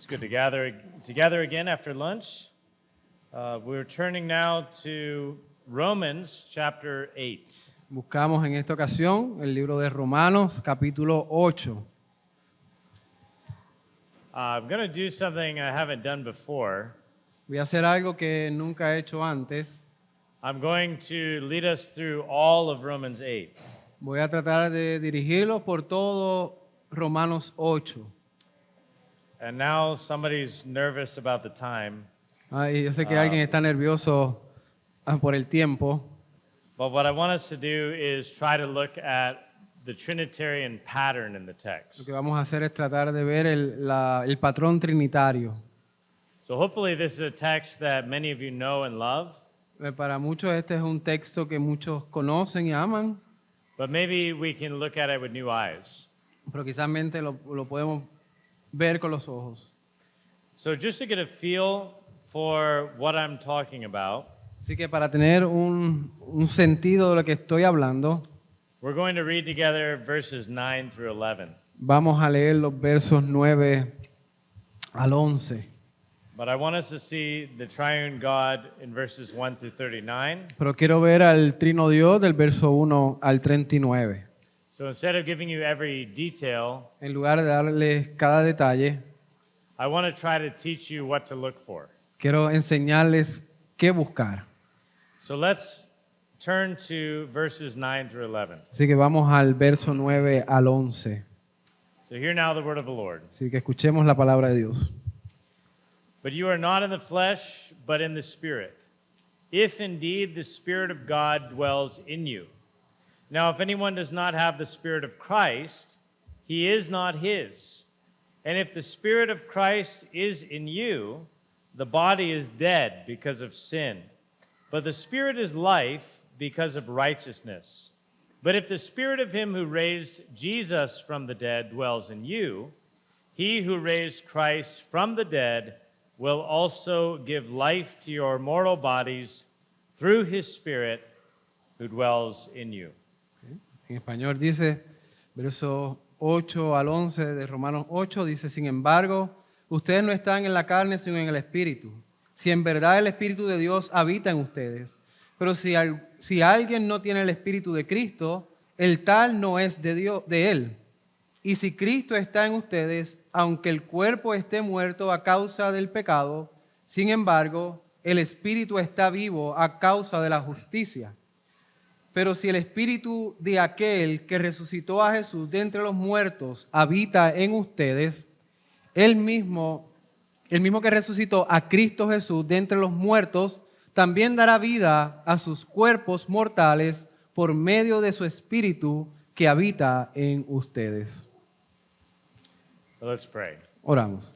It's good to gather together again after lunch. We're turning now to Romans chapter 8. Buscamos en esta ocasión el libro de Romanos, capítulo 8. I'm going to do something I haven't done before. Voy a hacer algo que nunca he hecho antes. I'm going to lead us through all of Romans 8. Voy a tratar de dirigirlo por todo Romanos 8. And now somebody's nervous about the time. Y yo sé que alguien está nervioso por el tiempo. But what I want us to do is try to look at the Trinitarian pattern in the Lo text. que vamos a hacer es tratar de ver el patrón trinitario. So hopefully this is a text that many of you know and love. Para muchos este es un texto que muchos conocen y aman, But maybe we can look at it with new eyes. pero quizás lo podemos ver con los ojos. So just to get a feel for what I'm talking about, Así que para tener un sentido de lo que estoy hablando, we're going to read together verses 9 through 11. vamos a leer los versos 9 al 11. But I want us to see the triune God in verses 1 through 39. Pero quiero ver al Trino Dios del verso 1 al 39. So instead of giving you every detail, En lugar de darles cada detalle, I want to try to teach you what to look for. quiero enseñarles qué buscar. So let's turn to verses 9 through 11. Así que vamos al verso 9 al 11. So hear now the word of the Lord. Así que escuchemos la palabra de Dios. But you are not in the flesh, but in the Spirit, if indeed the Spirit of God dwells in you. Now, if anyone does not have the Spirit of Christ, he is not his. And if the Spirit of Christ is in you, the body is dead because of sin, but the Spirit is life because of righteousness. But if the Spirit of him who raised Jesus from the dead dwells in you, he who raised Christ from the dead will also give life to your mortal bodies through his Spirit who dwells in you. En español dice, verso 8 al 11 de Romanos 8, dice, sin embargo, ustedes no están en la carne, sino en el Espíritu. Si en verdad el Espíritu de Dios habita en ustedes. Pero si alguien no tiene el Espíritu de Cristo, el tal no es de Dios, de él. Y si Cristo está en ustedes, aunque el cuerpo esté muerto a causa del pecado, sin embargo, el Espíritu está vivo a causa de la justicia. Pero si el Espíritu de aquel que resucitó a Jesús de entre los muertos habita en ustedes, el mismo que resucitó a Cristo Jesús de entre los muertos, también dará vida a sus cuerpos mortales por medio de su Espíritu que habita en ustedes. Let's pray. Oramos.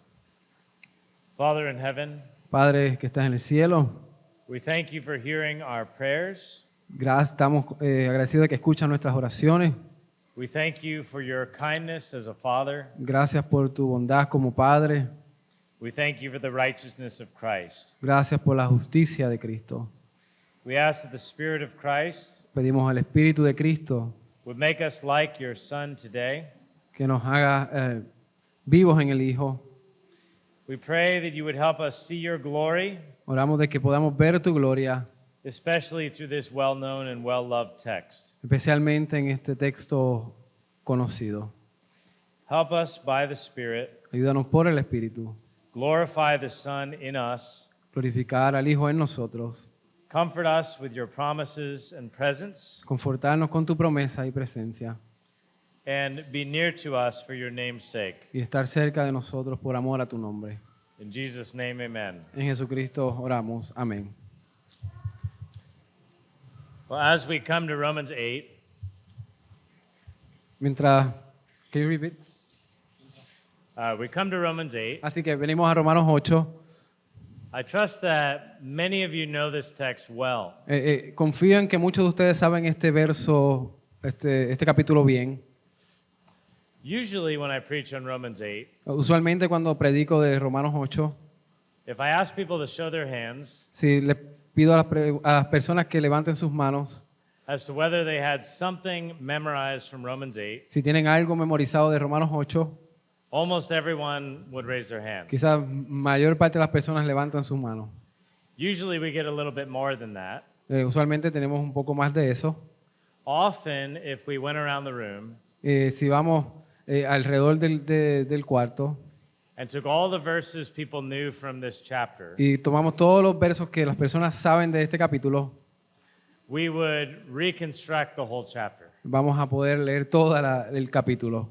Father in heaven, Padre que estás en el cielo, we thank you for hearing our prayers. estamos agradecidos de que escuchas nuestras oraciones. We thank you for your kindness as a father. Gracias por tu bondad como Padre. We thank you for the righteousness of Christ. Gracias por la justicia de Cristo. We ask that the Spirit of Christ Pedimos al Espíritu de Cristo would make us like your Son today. que nos haga vivos en el Hijo. We pray that you would help us see your glory, Oramos de que podamos ver tu gloria, especially through this well-known and well-loved text. especialmente en este texto conocido. Help us by the Spirit, Ayúdanos por el Espíritu, glorify the Son in us, glorificar al Hijo en nosotros, comfort us with your promises and presence, confortarnos con tu promesa y presencia and be near to us for your name's sake. y estar cerca de nosotros por amor a tu nombre. In Jesus' name, amen. En Jesucristo oramos. Amén. Well, as we come to Romans 8, Mientras, can you repeat? we come to Romans 8. Así que venimos a Romanos 8. I trust that many of you know this text well. Confío en que muchos de ustedes saben este verso, este capítulo bien. Usually when I preach on Romans 8, Usualmente cuando predico de Romanos 8, if I ask people to show their hands si le pido a las personas que levanten sus manos, as to whether they had something memorized from Romans 8, si tienen algo memorizado de Romanos 8, almost everyone would raise their hand. Quizás mayor parte de las personas levantan su mano. Usually we get a little bit more than that. Usualmente tenemos un poco más de eso. Often, if we went around the room Si vamos alrededor del cuarto and took all the verses people knew from this chapter, y tomamos todos los versos que las personas saben de este capítulo, we would reconstruct the whole chapter. vamos a poder leer todo el capítulo.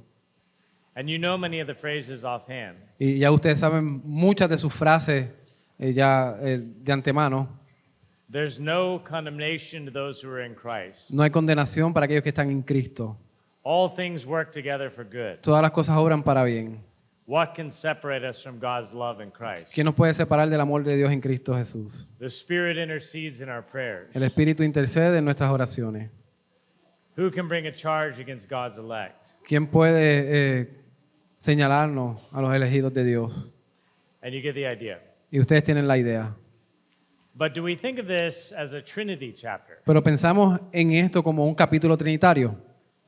And you know many of the phrases offhand. Y ya ustedes saben muchas de sus frases de antemano. There's no condemnation to those who are in Christ. No hay condenación para aquellos que están en Cristo. All things work together for good. Todas las cosas obran para bien. What can separate us from God's love in Christ? ¿Quién nos puede separar del amor de Dios en Cristo Jesús? The Spirit intercedes in our prayers. El Espíritu intercede en nuestras oraciones. Who can bring a charge against God's elect? ¿Quién puede señalarnos a los elegidos de Dios? And you get the idea. Y ustedes tienen la idea. But do we think of this as a Trinity chapter? Pero pensamos en esto como un capítulo trinitario.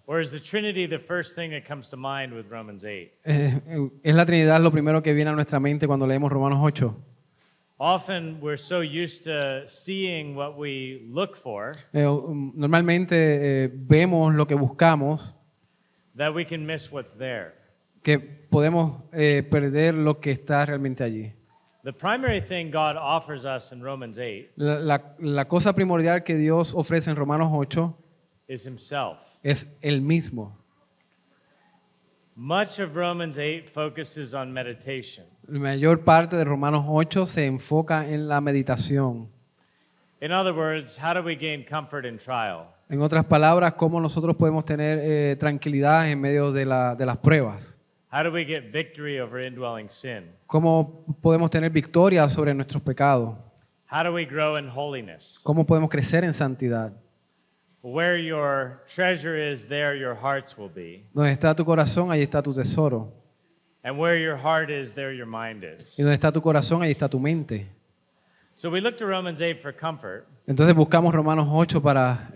Or is the Trinity the first thing that comes to mind with Romans 8? ¿Es la Trinidad lo primero que viene a nuestra mente cuando leemos Romanos 8? Often we're so used to seeing what we look for Normalmente vemos lo que buscamos that we can miss what's there. que podemos perder lo que está realmente allí. The primary thing God offers us in Romans 8 La cosa primordial que Dios ofrece en Romanos 8 is Himself. es el mismo. Much of Romans 8 focuses on meditation. La mayor parte de Romanos 8 se enfoca en la meditación. In other words, how do we gain comfort in trial? En otras palabras, cómo nosotros podemos tener tranquilidad en medio de las pruebas. How do we get victory over indwelling sin? Cómo podemos tener victoria sobre nuestros pecados. How do we grow in holiness? Cómo podemos crecer en santidad. Where your treasure is, there your hearts will be. Donde está tu corazón, ahí está tu tesoro. And where your heart is, there your mind is. Y donde está tu corazón, ahí está tu mente. So we look to Romans 8 for comfort, Entonces buscamos Romanos 8 para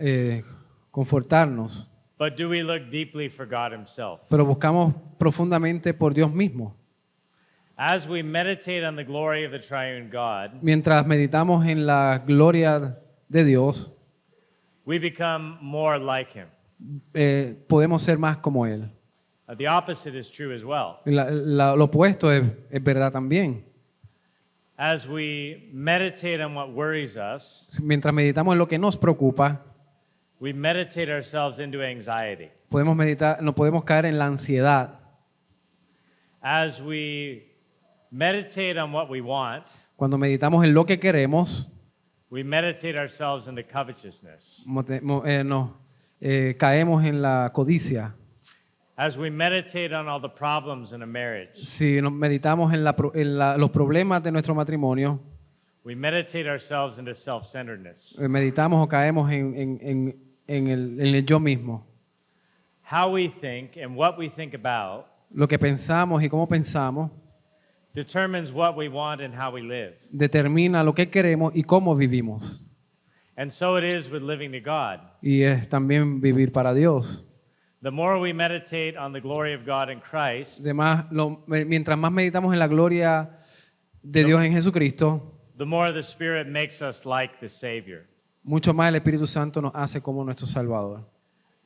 confortarnos. but do we look deeply for God Himself? Pero buscamos profundamente por Dios mismo. As we meditate on the glory of the triune God, Mientras meditamos en la gloria de Dios, we become more like Him. podemos ser más como Él. The opposite is true as well. Lo opuesto es verdad también. As we meditate on what worries us, Mientras meditamos en lo que nos preocupa, we meditate ourselves into anxiety. no podemos caer en la ansiedad. As we meditate on what we want, Cuando meditamos en lo que queremos, we meditate ourselves into covetousness. Caemos en la codicia. As we meditate on all the problems in a marriage, Si nos meditamos en los problemas de nuestro matrimonio, we meditate ourselves into self-centeredness. meditamos o caemos en el yo mismo. How we think and what we think about Lo que pensamos y cómo pensamos determines what we want and how we live. determina lo que queremos y cómo vivimos. And so it is with living to God. Y es también vivir para Dios. The more we meditate on the glory of God in Christ, Mientras más meditamos en la gloria de Dios en Jesucristo, the more the Spirit makes us like the Savior. mucho más el Espíritu Santo nos hace como nuestro Salvador.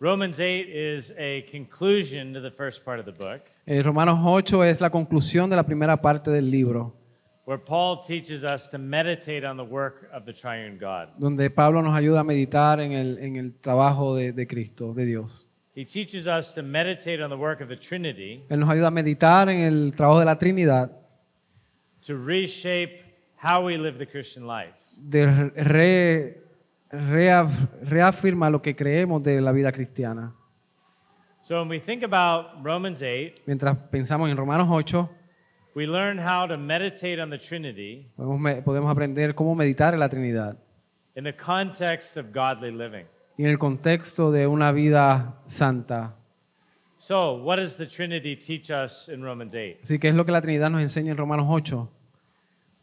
Romans 8 is a conclusion to the first part of the book, Romanos 8 es la conclusión de la primera parte del libro, where Paul teaches us to meditate on the work of the triune God. donde Pablo nos ayuda a meditar en el trabajo de Cristo, de Dios. He teaches us to meditate on the work of the Trinity Él nos ayuda a meditar en el trabajo de la Trinidad, to reshape how we live the Christian life. reafirma lo que creemos de la vida cristiana. So when we think about Romans 8, Mientras pensamos en Romanos 8, we learn how to meditate on the Trinity podemos aprender cómo meditar en la Trinidad in the context of godly living. y en el contexto de una vida santa. So, what does the Trinity teach us in Romans 8? Así que es lo que la Trinidad nos enseña en Romanos 8.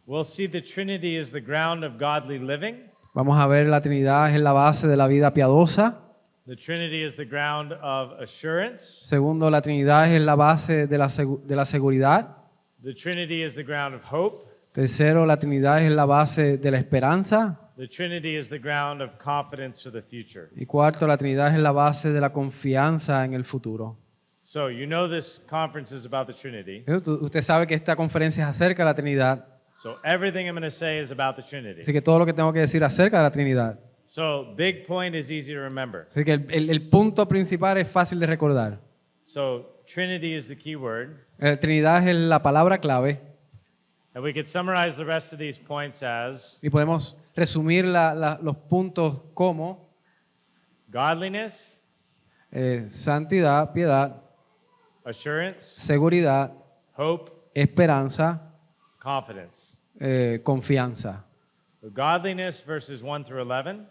We'll see the Trinity is the ground of godly living, Vamos a ver la Trinidad es la base de la vida piadosa, The Trinity is the ground of assurance. Segundo, la Trinidad es la base de la seguridad. The Trinity is the ground of hope. Tercero, la Trinidad es la base de la esperanza. The Trinity is the ground of confidence for the future. Y cuarto, la Trinidad es la base de la confianza en el futuro. So, you know this conference is about the Trinity. Usted sabe que esta conferencia es acerca de la Trinidad. So, everything I'm going to say is about the Trinity. Así que todo lo que tengo que decir acerca de la Trinidad. So, big point is easy to remember. Así que el punto principal es fácil de recordar. So, Trinity is the key word. Trinidad es la palabra clave. And we could summarize the rest of these points as Y podemos resumir los puntos como godliness, santidad, piedad, assurance, seguridad, hope, esperanza, confidence. confianza. So godliness, verses 1 through 11.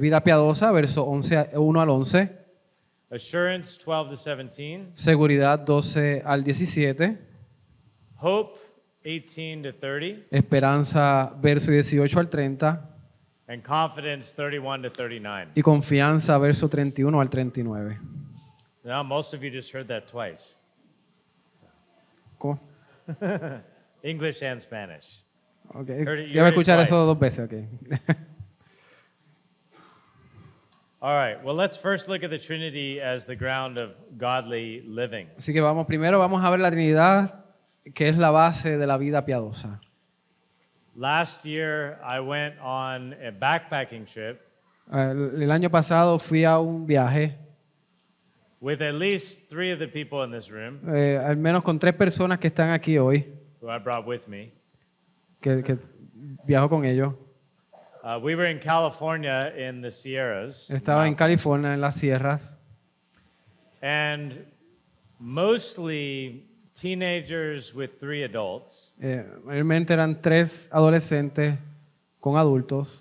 Vida piadosa, verso 1 al 11. Assurance, 12 to 17. Seguridad, 12 al 17. Hope, 18 to 30. Esperanza, verso 18 al 30. And confidence, 31 to 39. Y confianza, verso 31 al 39. Now, most of you just heard that twice. ¿Cómo? English and Spanish. Okay. Heard it- you Ya voy a heard it escuchar twice. eso 2 veces. Okay. All right, well, let's first look at the Trinity as the ground of godly living. Así que primero vamos a ver la Trinidad, que es la base de la vida piadosa. Last year, I went on a backpacking trip El año pasado fui a un viaje, with at least 3 of the people in this room al menos con 3 personas que están aquí hoy, who I brought with me. que viajo con ellos. We were in California in the Sierras, Estaba en California, en las sierras, and mostly teenagers with 3 adults. mayormente eran 3 adolescentes con adultos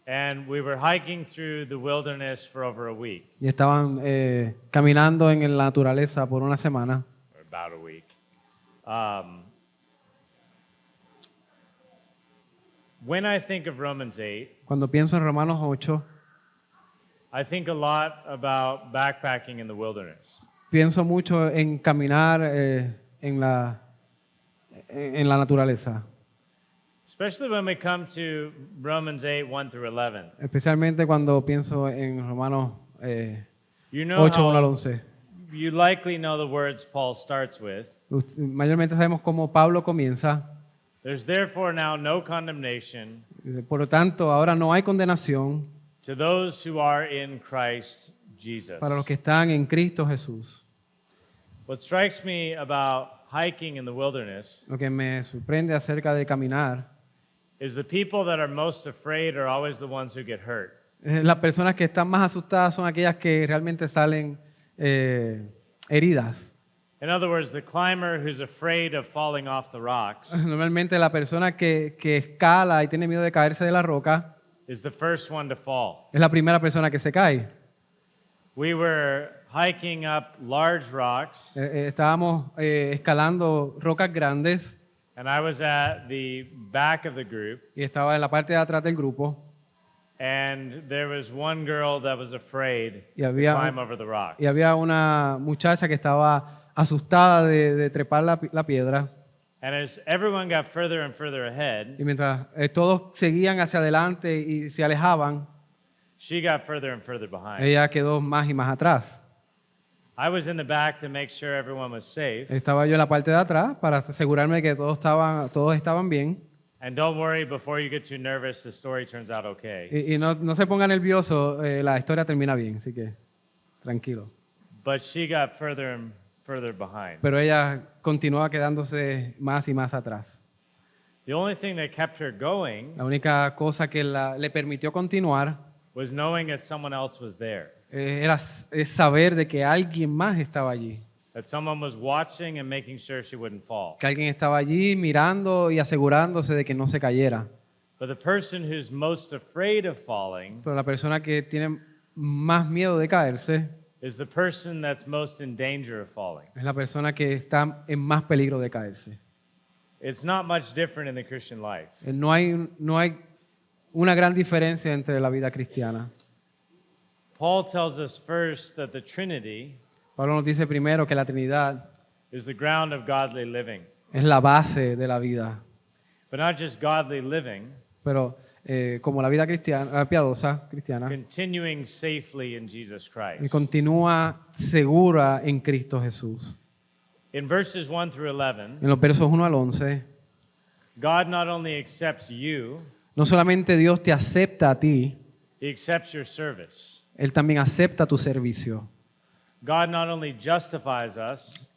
And we were hiking through the wilderness for over a week, y estaban caminando en la naturaleza por una semana. or about a week. When I think of Romans 8, Cuando pienso en Romanos 8, I think a lot about backpacking in the wilderness. pienso mucho en caminar en la naturaleza, Especially when we come to Romans 8, 1 through 11. especialmente cuando pienso en Romanos You know 8, 1 al how 11. you likely know the words Paul starts with. Mayormente sabemos cómo Pablo comienza. There's therefore now no condemnation Por lo tanto, ahora no hay condenación to those who are in Christ Jesus. para los que están en Cristo Jesús. What strikes me about hiking in the wilderness Lo que me sorprende acerca de caminar, is the people that are most afraid are always the ones who get hurt. las personas que están más asustadas son aquellas que realmente salen heridas. In other words, the climber who's afraid of falling off the rocks Normalmente la persona que escala y tiene miedo de caerse de la roca is the first one to fall. es la primera persona que se cae. We were hiking up large rocks, Estábamos escalando rocas grandes and I was at the back of the group, y estaba en la parte de atrás del grupo and there was one girl that was afraid Y to había climb over the rocks. y había una muchacha que estaba asustada de trepar la piedra. And as everyone got further and further ahead, Y mientras todos seguían hacia adelante y se alejaban, she got further and further behind. ella quedó más y más atrás. I was in the back to make sure everyone was safe. Estaba yo en la parte de atrás para asegurarme de que todos estaban bien. And don't worry, before you get too nervous, the story turns out okay. Y no se ponga nervioso, la historia termina bien, así que tranquilo. But she got further and further behind. Pero ella continuaba quedándose más y más atrás. The only thing that kept her going La única cosa que le permitió continuar was knowing that someone else was there, es saber de que alguien más estaba allí. that someone was watching and making sure she wouldn't fall. Que alguien estaba allí mirando y asegurándose de que no se cayera. But the person who's most afraid of falling Pero la persona que tiene más miedo de caerse is the person that's most in danger of falling. es la persona que está en más peligro de caerse. It's not much different in the Christian life. No hay una gran diferencia entre la vida cristiana. Paul tells us first that the Trinity Pablo nos dice primero que la Trinidad is the ground of godly living. es la base de la vida, But not just godly living, pero como la vida cristiana, piadosa cristiana, continuing safely in Jesus y Christ. continúa segura en Cristo Jesús. In verses 1 through 11, En los versos 1 al 11, God not only accepts you, no solamente Dios te acepta a ti, He accepts your service. Él también acepta tu servicio. God not only justifies us,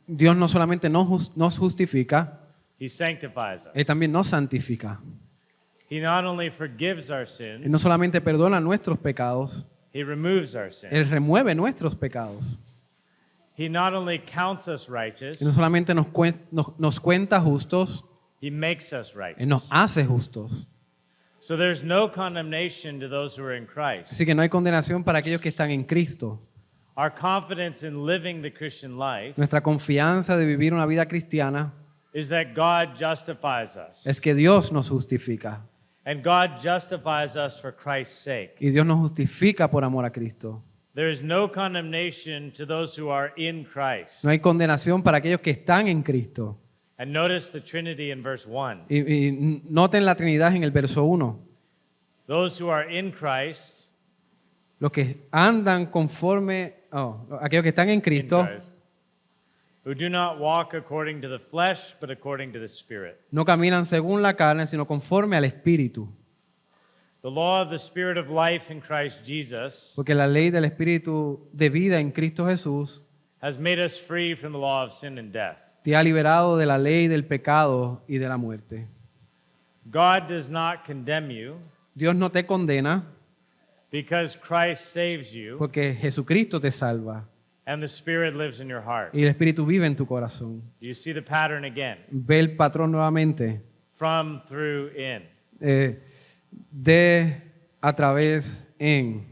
Dios no solamente nos justifica, He sanctifies Él us. también nos santifica. He not only forgives our Él no sins, solamente perdona nuestros pecados, He removes our Él sins. remueve nuestros pecados. He not only counts us Él no righteous, solamente nos cuenta justos, He makes us Él righteous. nos hace justos. So there's no condemnation to those who are in Christ. Así que no hay condenación para aquellos que están en Cristo. Our confidence in living the Christian life Nuestra confianza de vivir una vida cristiana is that God justifies us. es que Dios nos justifica. And God justifies us for Christ's sake. Y Dios nos justifica por amor a Cristo. There is no condemnation to those who are in Christ. No hay condenación para aquellos que están en Cristo. And notice the Trinity in verse 1. Y noten la Trinidad en el verso 1. Those who are in Christ, Los que andan conforme, aquellos que están en Cristo, who do not walk according to the flesh, but according to the Spirit. no caminan según la carne, sino conforme al Espíritu. The law of the Spirit of life in Christ Jesus Porque la ley del Espíritu de vida en Cristo Jesús has made us free from the law of sin and death. te ha liberado de la ley del pecado y de la muerte. God does not condemn you Dios no te condena because Christ saves you porque Jesucristo te salva and the Spirit lives in your heart. y el Espíritu vive en tu corazón. You see the pattern again. Ve el patrón nuevamente. From, through, in. De, a través, en.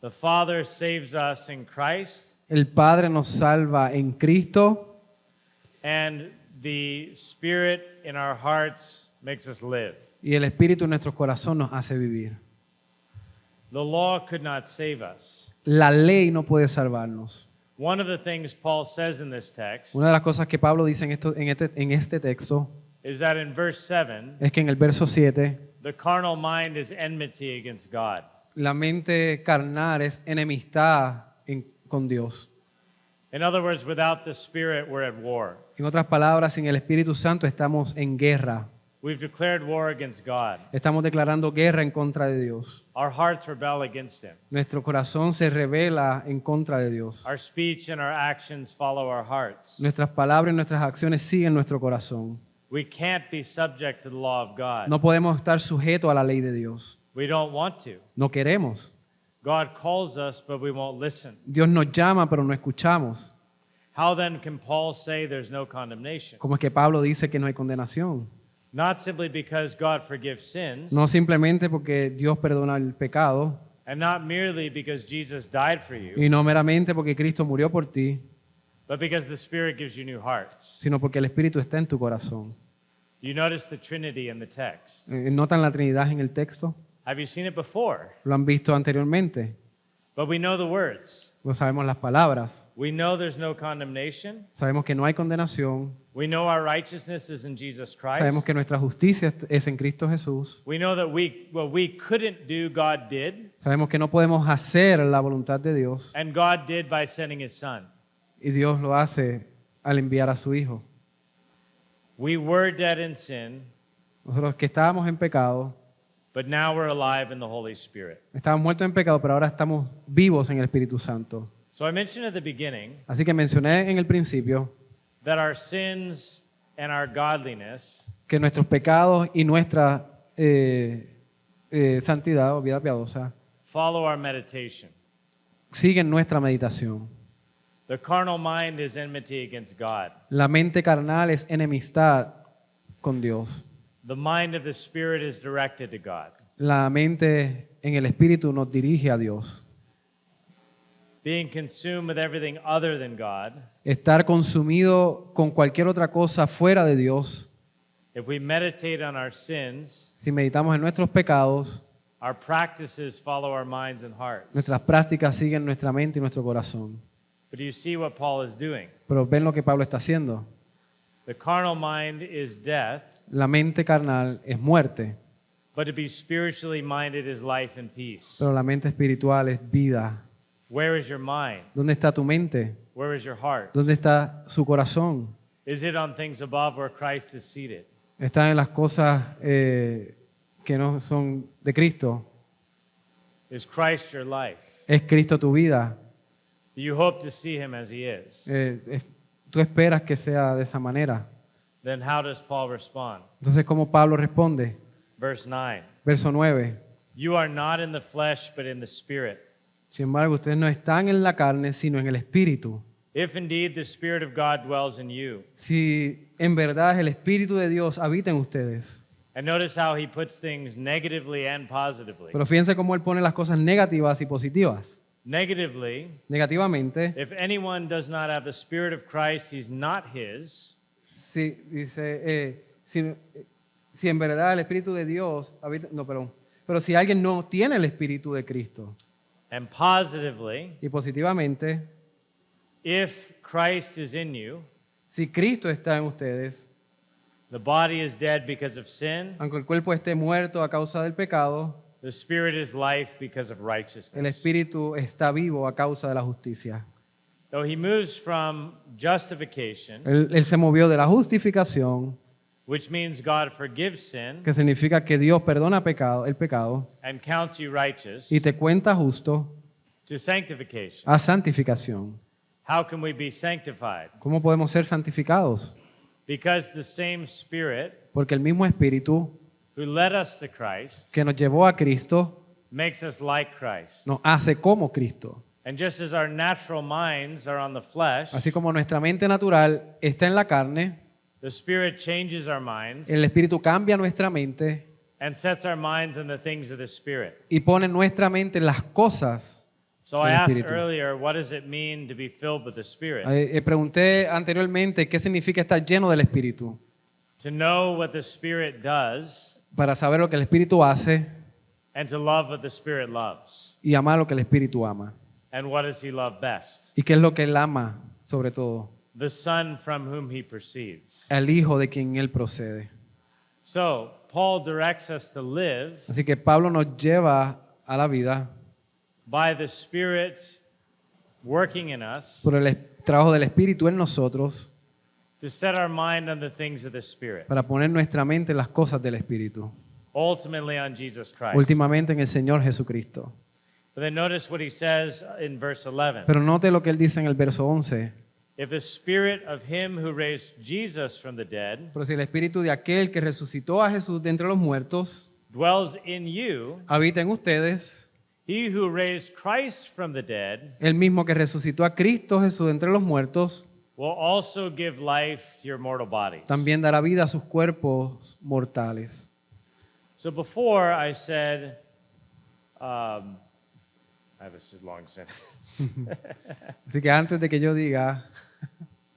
The Father saves us in Christ, El Padre nos salva en Cristo and the Spirit in our hearts makes us live. y el Espíritu en nuestro corazón nos hace vivir. The law could not save us. La ley no puede salvarnos. One of the things Paul says in this text Una de las cosas que Pablo dice en este texto is that in verse 7, es que en el verso 7, the carnal mind is enmity against God. la mente carnal es enemistad con Dios. In other words, without the Spirit, we're at war. En otras palabras, sin el Espíritu Santo estamos en guerra. We've declared war against God. Estamos declarando guerra en contra de Dios. Our hearts rebel against Him. Nuestro corazón se revela en contra de Dios. Our speech and our actions follow our hearts. Nuestras palabras y nuestras acciones siguen nuestro corazón. We can't be subject to the law of God. No podemos estar sujetos a la ley de Dios. We don't want to. No queremos. God calls us, but we won't listen. Dios nos llama, pero no escuchamos. How then can Paul say there's no condemnation? Como es que Pablo dice que no hay condenación. Not simply because God forgives sins, No simplemente porque Dios perdona el pecado and not merely because Jesus died for you, y no meramente porque Cristo murió por ti, but because the Spirit gives you new hearts. sino porque el Espíritu está en tu corazón. You notice the Trinity in the text. ¿Notan la Trinidad en el texto? Have you seen it before? Lo han visto anteriormente. But we know the words. No sabemos las palabras. We know there's no condemnation. Sabemos que no hay condenación. We know our righteousness is in Jesus Sabemos Christ. que nuestra justicia es en Cristo Jesús. We know that what we couldn't do, God did, Sabemos que no podemos hacer la voluntad de Dios and God did by sending His Son. y Dios lo hace al enviar a su Hijo. We were dead in sin, Nosotros que estábamos en pecado, but now we're alive in the Holy Spirit. estábamos muertos en pecado, pero ahora estamos vivos en el Espíritu Santo. So I mentioned at the beginning Así que mencioné en el principio that our sins and our godliness que nuestros pecados y nuestra santidad o vida piadosa follow our meditation. siguen nuestra meditación. The carnal mind is enmity against God. La mente carnal es enemistad con Dios. The mind of the Spirit is directed to God. La mente en el Espíritu nos dirige a Dios. Being consumed with everything other than God, Estar consumido con cualquier otra cosa fuera de Dios, if we meditate on our sins, si meditamos en nuestros pecados, Our practices follow our minds and hearts. Nuestras prácticas siguen nuestra mente y nuestro corazón. But do you see what Paul is doing? Pero ven lo que Pablo está haciendo. The carnal mind is death, La mente carnal es muerte, but to be spiritually minded is life and peace. pero la mente espiritual es vida. Where is your mind? ¿Dónde está tu mente? Where is your heart? ¿Dónde está su corazón? Is it on things above where Christ is seated? ¿Está en las cosas que no son de Cristo? Is Christ your life? ¿Es Cristo tu vida? Do you hope to see him as he is? ¿Tú esperas que sea de esa manera? Then how does Paul respond? Entonces, ¿cómo Pablo responde? Verse 9. Verso 9. You are not in the flesh, but in the Spirit. Sin embargo, ustedes no están en la carne, sino en el Espíritu. If indeed the Spirit of God dwells in you. Si en verdad el Espíritu de Dios habita en ustedes. And notice how he puts things negatively and positively. Pero fíjense cómo él pone las cosas negativas y positivas. Negatively, Negativamente, if anyone does not have the Spirit of Christ, he's not his. si dice, si en verdad el Espíritu de Dios habita, no, perdón. Pero si alguien no tiene el Espíritu de Cristo, And positively, y positivamente, if Christ is in you, si Cristo está en ustedes, the body is dead because of sin, aunque el cuerpo esté muerto a causa del pecado, the Spirit is life because of el righteousness. Espíritu está vivo a causa de la justicia. So he moves from justification, Él se movió de la justificación, which means God forgives sin que significa que Dios perdona el pecado, and counts you righteous, y te cuenta justo, to sanctification. a santificación. How can we be sanctified? ¿Cómo podemos ser santificados? Because the same Spirit Porque el mismo Espíritu who led us to Christ que nos llevó a Cristo makes us like Christ. nos hace como Cristo. And just as our natural minds are on the flesh, Así como nuestra mente natural está en la carne, the Spirit changes our minds el Espíritu cambia nuestra mente and sets our minds on the things of the Spirit. y pone en nuestra mente las cosas. So I del asked Espíritu. earlier, what does it mean to be filled with the Spirit? Pregunté anteriormente qué significa estar lleno del Espíritu. To know what the Spirit does Para saber lo que el Espíritu hace and to love what the Spirit loves. y amar lo que el Espíritu ama. And what does he love best? ¿Y qué es lo que él ama sobre todo? The Son from whom he proceeds. El Hijo de quien él procede. So Paul directs us to live Así que Pablo nos lleva a la vida by the Spirit working in us por el trabajo del Espíritu en nosotros to set our mind on the things of the Spirit, para poner nuestra mente en las cosas del Espíritu. ultimately on Jesus Christ. Últimamente en el Señor Jesucristo. But then notice what he says in verse 11. Pero note lo que él dice en el verso 11. If the Spirit of him who raised Jesus from the dead Pero si el Espíritu de aquel que resucitó a Jesús de entre los muertos dwells in you, habita en ustedes, he who raised Christ from the dead el mismo que resucitó a Cristo Jesús de entre los muertos, will also give life to your mortal bodies. también dará vida a sus cuerpos mortales. So before I said, I have a long sentence. Así que antes de que yo diga,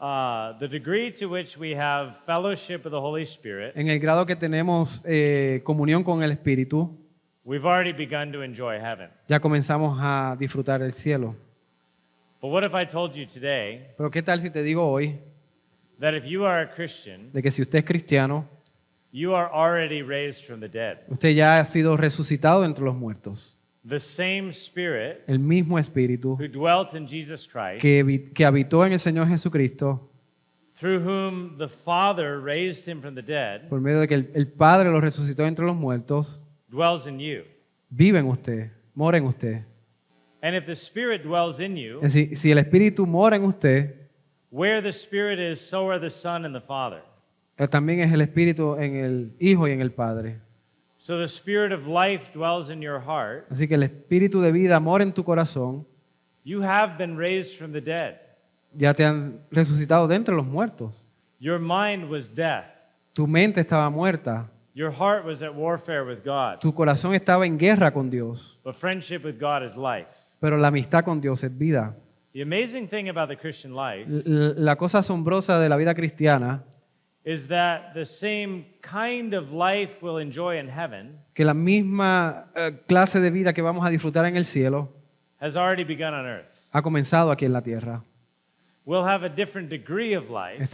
The degree to which we have fellowship with the Holy Spirit, en el grado que tenemos comunión con el Espíritu, we've already begun to enjoy heaven. ya comenzamos a disfrutar el cielo. But what if I told you today Pero ¿qué tal si te digo hoy that if you are a Christian, de que si usted es cristiano, you are already raised from the dead? usted ya ha sido resucitado entre los muertos? The same Spirit El mismo Espíritu who dwelt in Jesus Christ, que habitó en el Señor Jesucristo, through whom the Father raised him from the dead, por medio de que el Padre lo resucitó entre los muertos, dwells in you. vive en usted, mora en usted. And if the Spirit dwells in you, Es decir, si el Espíritu mora en usted, where the Spirit is, so are the Son and the Father. también es el Espíritu en el Hijo y en el Padre. So the Spirit of life dwells in your heart. Así que el Espíritu de vida mora en tu corazón. You have been raised from the dead. Ya te han resucitado de entre los muertos. Your mind was death. Tu mente estaba muerta. Your heart was at warfare with God. Tu corazón estaba en guerra con Dios. But friendship with God is life. Pero la amistad con Dios es vida. The amazing thing about the Christian life La cosa asombrosa de la vida cristiana is that the same kind of life we'll enjoy in heaven que la misma clase de vida que vamos a disfrutar en el cielo has already begun on earth. ha comenzado aquí en la tierra. We'll have a different degree of life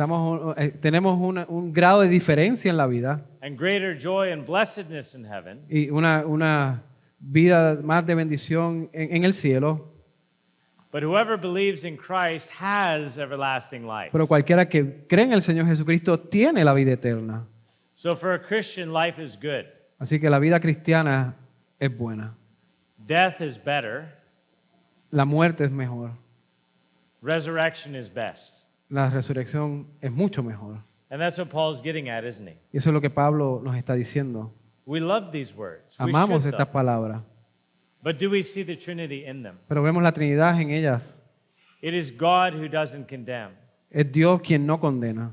Tenemos un grado de diferencia en la vida and greater joy and blessedness in heaven, y una vida más de bendición en el cielo, but whoever believes in Christ has everlasting life. pero cualquiera que cree en el Señor Jesucristo tiene la vida eterna. So for a Christian, life is good. Así que la vida cristiana es buena. Death is better. La muerte es mejor. Resurrection is best. La resurrección es mucho mejor. And that's what Paul's getting at, isn't he? Y eso es lo que Pablo nos está diciendo. We love these words. We Amamos should, estas though. palabras, But do we see the Trinity in them? pero vemos la Trinidad en ellas. It is God who doesn't condemn. Es Dios quien no condena.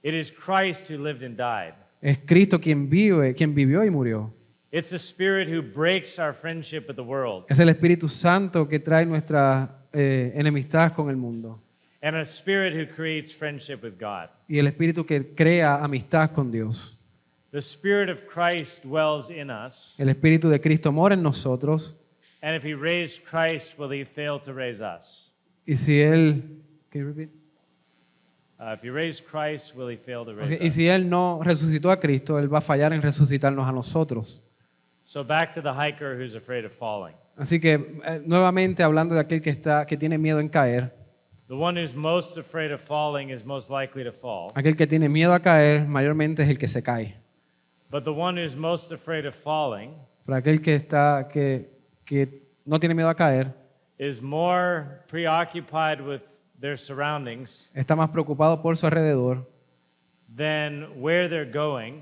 It is Christ who lived and died. Es Cristo quien vive, quien vivió y murió. It's the Spirit who breaks our friendship with the world. Es el Espíritu Santo que trae nuestra enemistad con el mundo. And a Spirit who creates friendship with God. Y el Espíritu que crea amistad con Dios. The Spirit of Christ dwells in us. El Espíritu de Cristo mora en nosotros. And if he raised Christ, will he fail to raise us? Y si Él... ¿Can you repeat? If he raised Christ, will he fail to raise Y us? si Él no resucitó a Cristo, Él va a fallar en resucitarnos a nosotros. So back to the hiker who's afraid of falling. Así que nuevamente hablando de aquel que tiene miedo en caer, The one who's most afraid of falling is most likely to fall. aquel que tiene miedo a caer mayormente es el que se cae. But the one who's most afraid of falling Pero aquel que no tiene miedo a caer is more preoccupied with their surroundings está más preocupado por su alrededor, than where they're going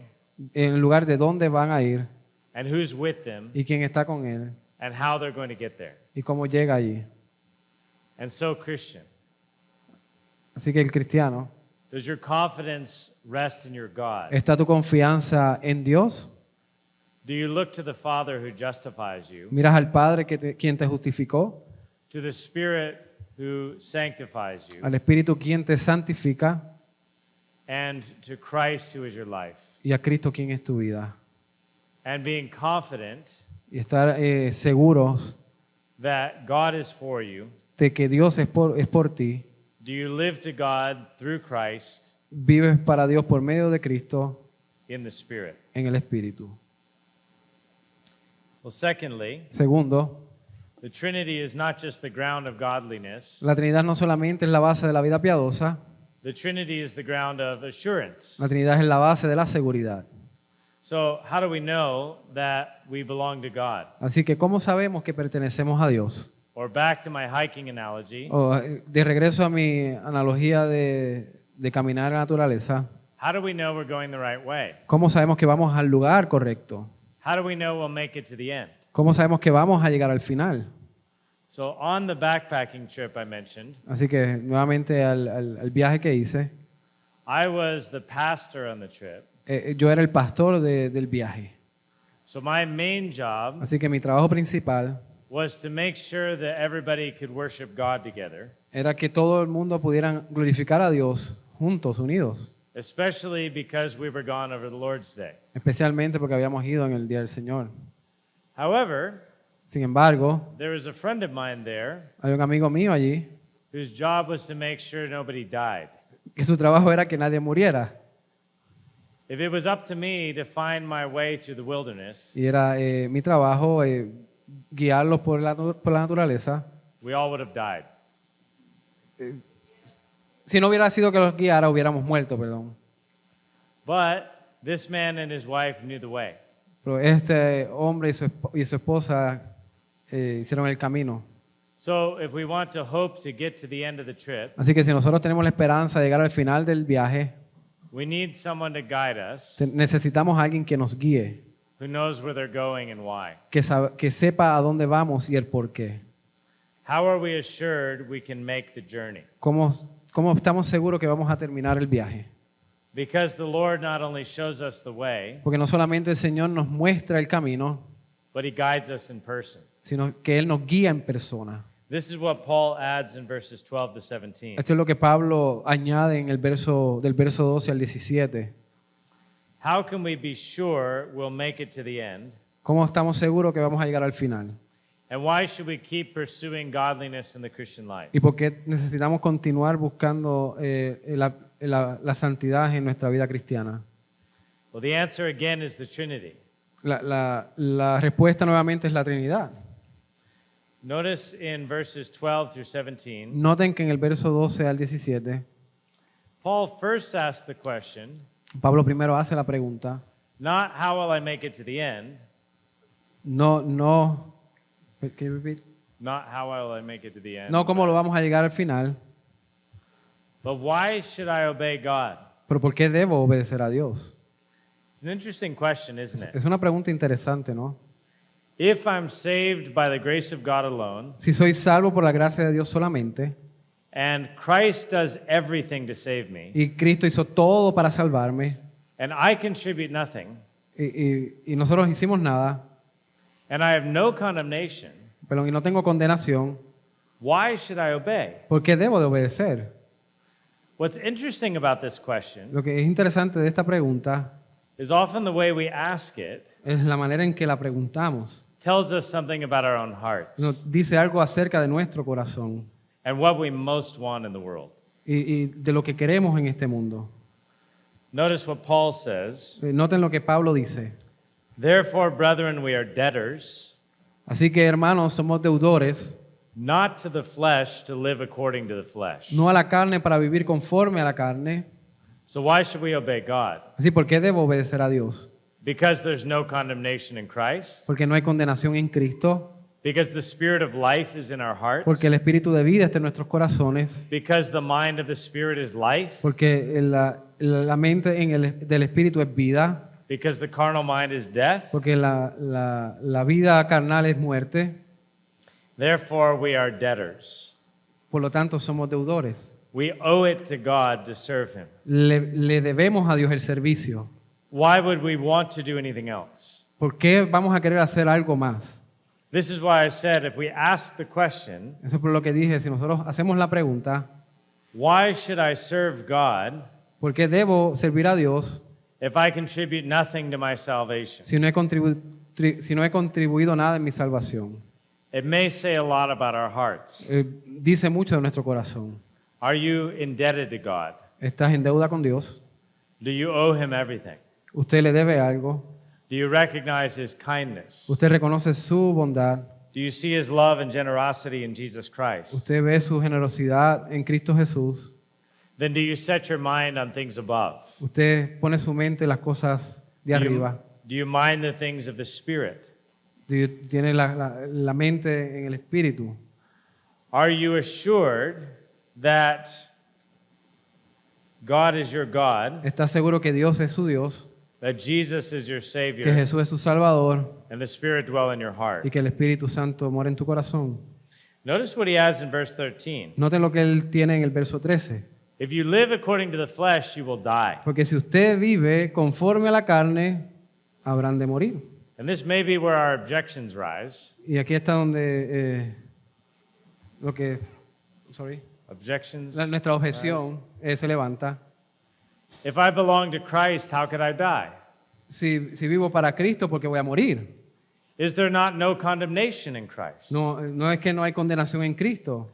en el lugar de dónde van a ir and who's with them y quién está con él and how they're going to get there. y cómo llega allí. And so, Christian, Así que el cristiano, does your confidence rest in your God? ¿está tu confianza en Dios? Do you look to the Father who justifies you, ¿Miras al Padre quien te justificó? to the Spirit who sanctifies you, ¿Al Espíritu quien te santifica? and to Christ who is your life? Y a Cristo quien es tu vida. And being confident Y estar seguros that God is for you, de que Dios es por ti. do you live to God through Christ Vives para Dios por medio de Cristo in the Spirit? en el Espíritu. Well, secondly, Segundo, the Trinity is not just the ground of godliness. la Trinidad no solamente es la base de la vida piadosa, The Trinity is the ground of assurance. la Trinidad es la base de la seguridad. So, how do we know that we belong to God? Así que, ¿cómo sabemos que pertenecemos a Dios? Or back to my hiking analogy, De regreso a mi analogía de caminar en la naturaleza, how do we know we're going the right way? ¿cómo sabemos que vamos al lugar correcto? How do we know we'll make it to the end? ¿Cómo sabemos que vamos a llegar al final? So, on the backpacking trip I mentioned, Así que, nuevamente al viaje que hice, I was the pastor on the trip. yo era el pastor del viaje. So, my main job Así que mi trabajo principal was to make sure that everybody could worship God together, era que todo el mundo pudiera glorificar a Dios juntos, unidos. especially because we were gone over the Lord's Day. Especialmente porque habíamos ido en el Día del Señor. However, Sin embargo, there was a friend of mine there hay un amigo mío allí whose job was to make sure nobody died. que su trabajo era que nadie muriera. If it was up to me to find my way through the wilderness, Y era mi trabajo guiarlos por la naturaleza. we all would have died. Si no hubiera sido que los guiara, hubiéramos muerto, perdón. But this man and his wife knew the way. Pero este hombre y su esposa hicieron el camino. So if we want to hope to get to the end of the trip, Así que si nosotros tenemos la esperanza de llegar al final del viaje, we need someone to guide us necesitamos a alguien que nos guíe, who knows where they're going and why. que sepa a dónde vamos y el por qué. How are we assured we can make the journey? ¿Cómo estamos seguros que vamos a terminar el viaje? Because the Lord not only shows us the way, Porque no solamente el Señor nos muestra el camino, but he guides us in person. sino que Él nos guía en persona. This is what Paul adds in verses 12 to 17. Esto es lo que Pablo añade en el del verso 12 al 17. How can we be sure we'll make it to the end? ¿Cómo estamos seguros que vamos a llegar al final? And why should we keep pursuing godliness in the Christian life? ¿Y por qué necesitamos continuar buscando la santidad en nuestra vida cristiana? Well, the answer again is the Trinity. La respuesta nuevamente es la Trinidad. Notice in verses 12 through 17, Noten que en el verso 12 al 17, Paul first asked the question, Pablo primero hace la pregunta, not how will I make it to the end, no, can you repeat? not how will I make it to the end, No cómo lo vamos a llegar al final, but why should I obey God? pero ¿por qué debo obedecer a Dios? It's an interesting question, isn't it? Es una pregunta interesante, ¿no? If I'm saved by the grace of God alone, Si soy salvo por la gracia de Dios solamente, and Christ does everything to save me, y Cristo hizo todo para salvarme, and I contribute nothing, y nosotros hicimos nada, and I have no condemnation, pero y no tengo condenación, why should I obey? ¿por qué debo de obedecer? What's interesting about this question Lo que es interesante de esta pregunta is often the way we ask it es la manera en que la preguntamos. tells us something about our own hearts Nos dice algo acerca de nuestro corazón and what we most want in the world. y de lo que queremos en este mundo. Notice what Paul says. Noten lo que Pablo dice. Therefore, brethren, we are debtors, Así que, hermanos, somos deudores, not to the flesh to live according to the flesh. no a la carne para vivir conforme a la carne. So why should we obey God? Así, ¿por qué debo obedecer a Dios? Because there's no condemnation in Christ, Porque no hay condenación en Cristo, because the spirit of life is in our hearts, porque el espíritu de vida está en nuestros corazones, because the mind of the spirit is life, porque la mente del espíritu es vida, because the carnal mind is death. porque la vida carnal es muerte. Therefore, we are debtors. Por lo tanto, somos deudores. We owe it to God to serve Him. Le debemos a Dios el servicio. Why would we want to do anything else? ¿Por qué vamos a querer hacer algo más? This is why I said if we ask the question, Eso es por lo que dije, si nosotros hacemos la pregunta, why should I serve God ¿por qué debo servir a Dios if I contribute nothing to my salvation? si no he contribuido nada en mi salvación? It may say a lot about our hearts. Dice mucho de nuestro corazón. Are you indebted to God? ¿Estás en deuda con Dios? Do you owe Him everything? ¿Usted le debe algo? Do you recognize His kindness? ¿Usted reconoce su bondad? Do you see His love and generosity in Jesus Christ? ¿Usted ve su generosidad en Cristo Jesús? Then do you set your mind on things above? ¿Usted pone su mente en las cosas de arriba? Do you mind the things of the Spirit? ¿Tiene la mente en el Espíritu? Are you assured that God is your God, ¿Está seguro que Dios es su Dios, that Jesus is your que Savior, Jesús es su Salvador and the Spirit dwell in your heart? y que el Espíritu Santo mora en tu corazón? Notice what he has in verse 13. Noten lo que él tiene en el verso 13. If you live according to the flesh, you will die. Porque si usted vive conforme a la carne, habrán de morir. And this may be where our objections rise. Y aquí está donde lo que, Objections. nuestra objeción se levanta. If I belong to Christ, how could I die? Si vivo para Cristo, porque voy a morir. Is there not no condemnation in Christ? No es que no hay condenación en Cristo.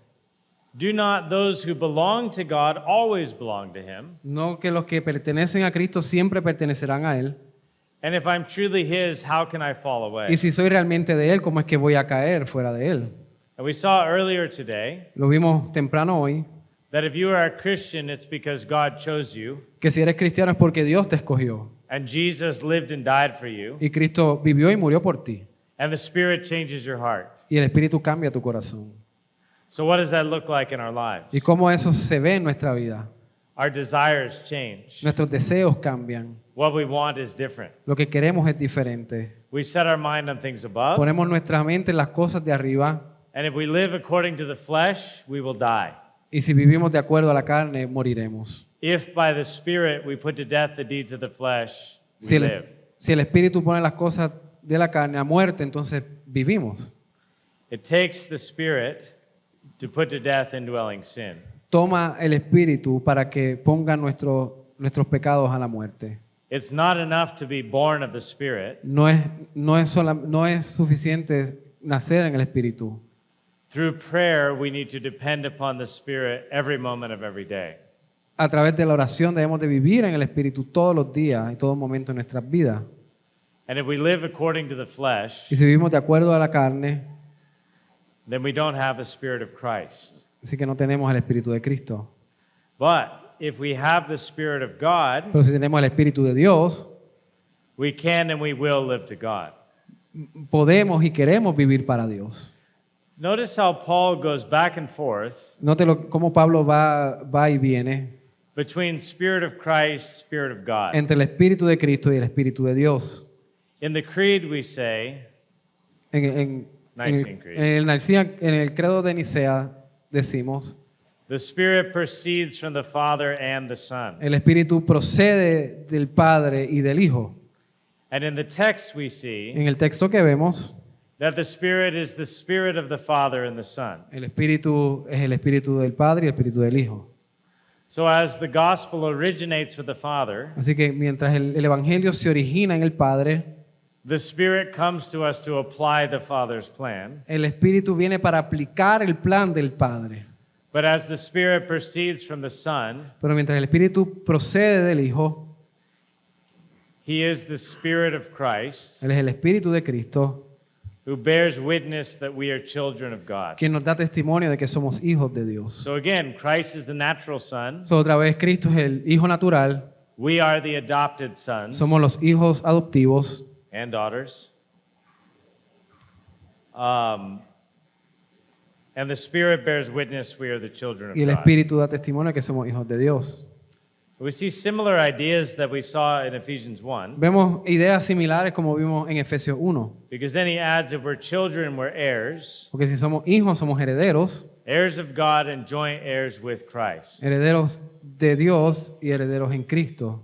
Do not those who belong to God always belong to Him? No que los que pertenecen a Cristo siempre pertenecerán a Él. And if I'm truly His, how can I fall away? Y si soy realmente de Él, ¿cómo es que voy a caer fuera de Él? And we saw earlier today Lo vimos temprano hoy, that if you are a Christian, it's because God chose you, que si eres cristiano es porque Dios te escogió. and Jesus lived and died for you, Y Cristo vivió y murió por ti. and the Spirit changes your heart. Y el Espíritu cambia tu corazón. So what does that look like in our lives? ¿Y cómo eso se ve en nuestra vida? Our desires change. Nuestros deseos cambian. What we want is different. Lo que queremos es diferente. We set our mind on things above, Ponemos nuestra mente en las cosas de arriba. and if we live according to the flesh, we will die. Y si vivimos de acuerdo a la carne, moriremos. If by the Spirit we put to death the deeds of the flesh, we Si live. el Espíritu pone las cosas de la carne a muerte, entonces vivimos. It takes the Spirit to put to death indwelling sin. toma el Espíritu para que ponga nuestros pecados a la muerte. It's not enough to be born of the Spirit. No es suficiente nacer en el Espíritu. Through prayer, we need to depend upon the Spirit every moment of every day. A través de la oración debemos de vivir en el Espíritu todos los días y todo momento de nuestras vidas. And if we live according to the flesh, Y si vivimos de acuerdo a la carne, then we don't have the Spirit of Christ. así que no tenemos el Espíritu de Cristo. But if we have the Spirit of God, Pero si tenemos el Espíritu de Dios, we can and we will live to God. podemos y queremos vivir para Dios. Notice how Paul goes back and forth Nótelo cómo Pablo va y viene between Spirit of Christ, Spirit of God. entre el Espíritu de Cristo y el Espíritu de Dios. In the Creed we say, Nicene Creed. En el credo de Nicea decimos, the Spirit proceeds from the Father and the Son. el Espíritu procede del Padre y del Hijo. And in the text we see En el texto que vemos, that the Spirit is the Spirit of the Father and the Son. el Espíritu es el Espíritu del Padre y el Espíritu del Hijo. So as the gospel originates with the Father, Así que mientras el Evangelio se origina en el Padre, the Spirit comes to us to apply the Father's plan. el Espíritu viene para aplicar el plan del Padre. But as the Spirit proceeds from the Son, Pero mientras el Espíritu procede del Hijo, He is the Spirit of Christ Él es el Espíritu de Cristo, who bears witness that we are children of God. quien nos da testimonio de que somos hijos de Dios. So again, Christ is the natural Son. Otra vez, Cristo es el Hijo natural, We are the adopted sons somos los hijos adoptivos and daughters. And the Spirit bears witness we are the children of y el God. Espíritu da testimonio de que somos hijos de Dios. We see similar ideas that we saw in Ephesians 1, Vemos ideas similares como vimos en Efesios 1, because then he adds, if we're children, we're heirs, porque si somos hijos, somos herederos, heirs of God and joint heirs with Christ. herederos de Dios y herederos en Cristo.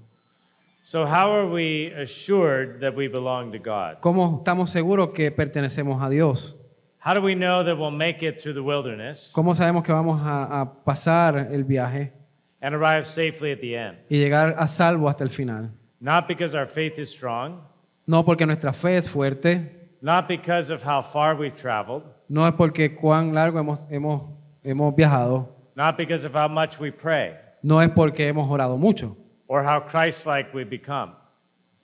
So how are we assured that we belong to God? ¿Cómo estamos seguros que pertenecemos a Dios? How do we know that we'll make it through the wilderness ¿Cómo sabemos que vamos a pasar el viaje and arrive safely at the end? y llegar a salvo hasta el final? Not because our faith is strong, No porque nuestra fe es fuerte, not because of how far we've traveled, no es porque cuán largo hemos viajado, not because of how much we pray, no es porque hemos orado mucho, or how Christ-like we've become,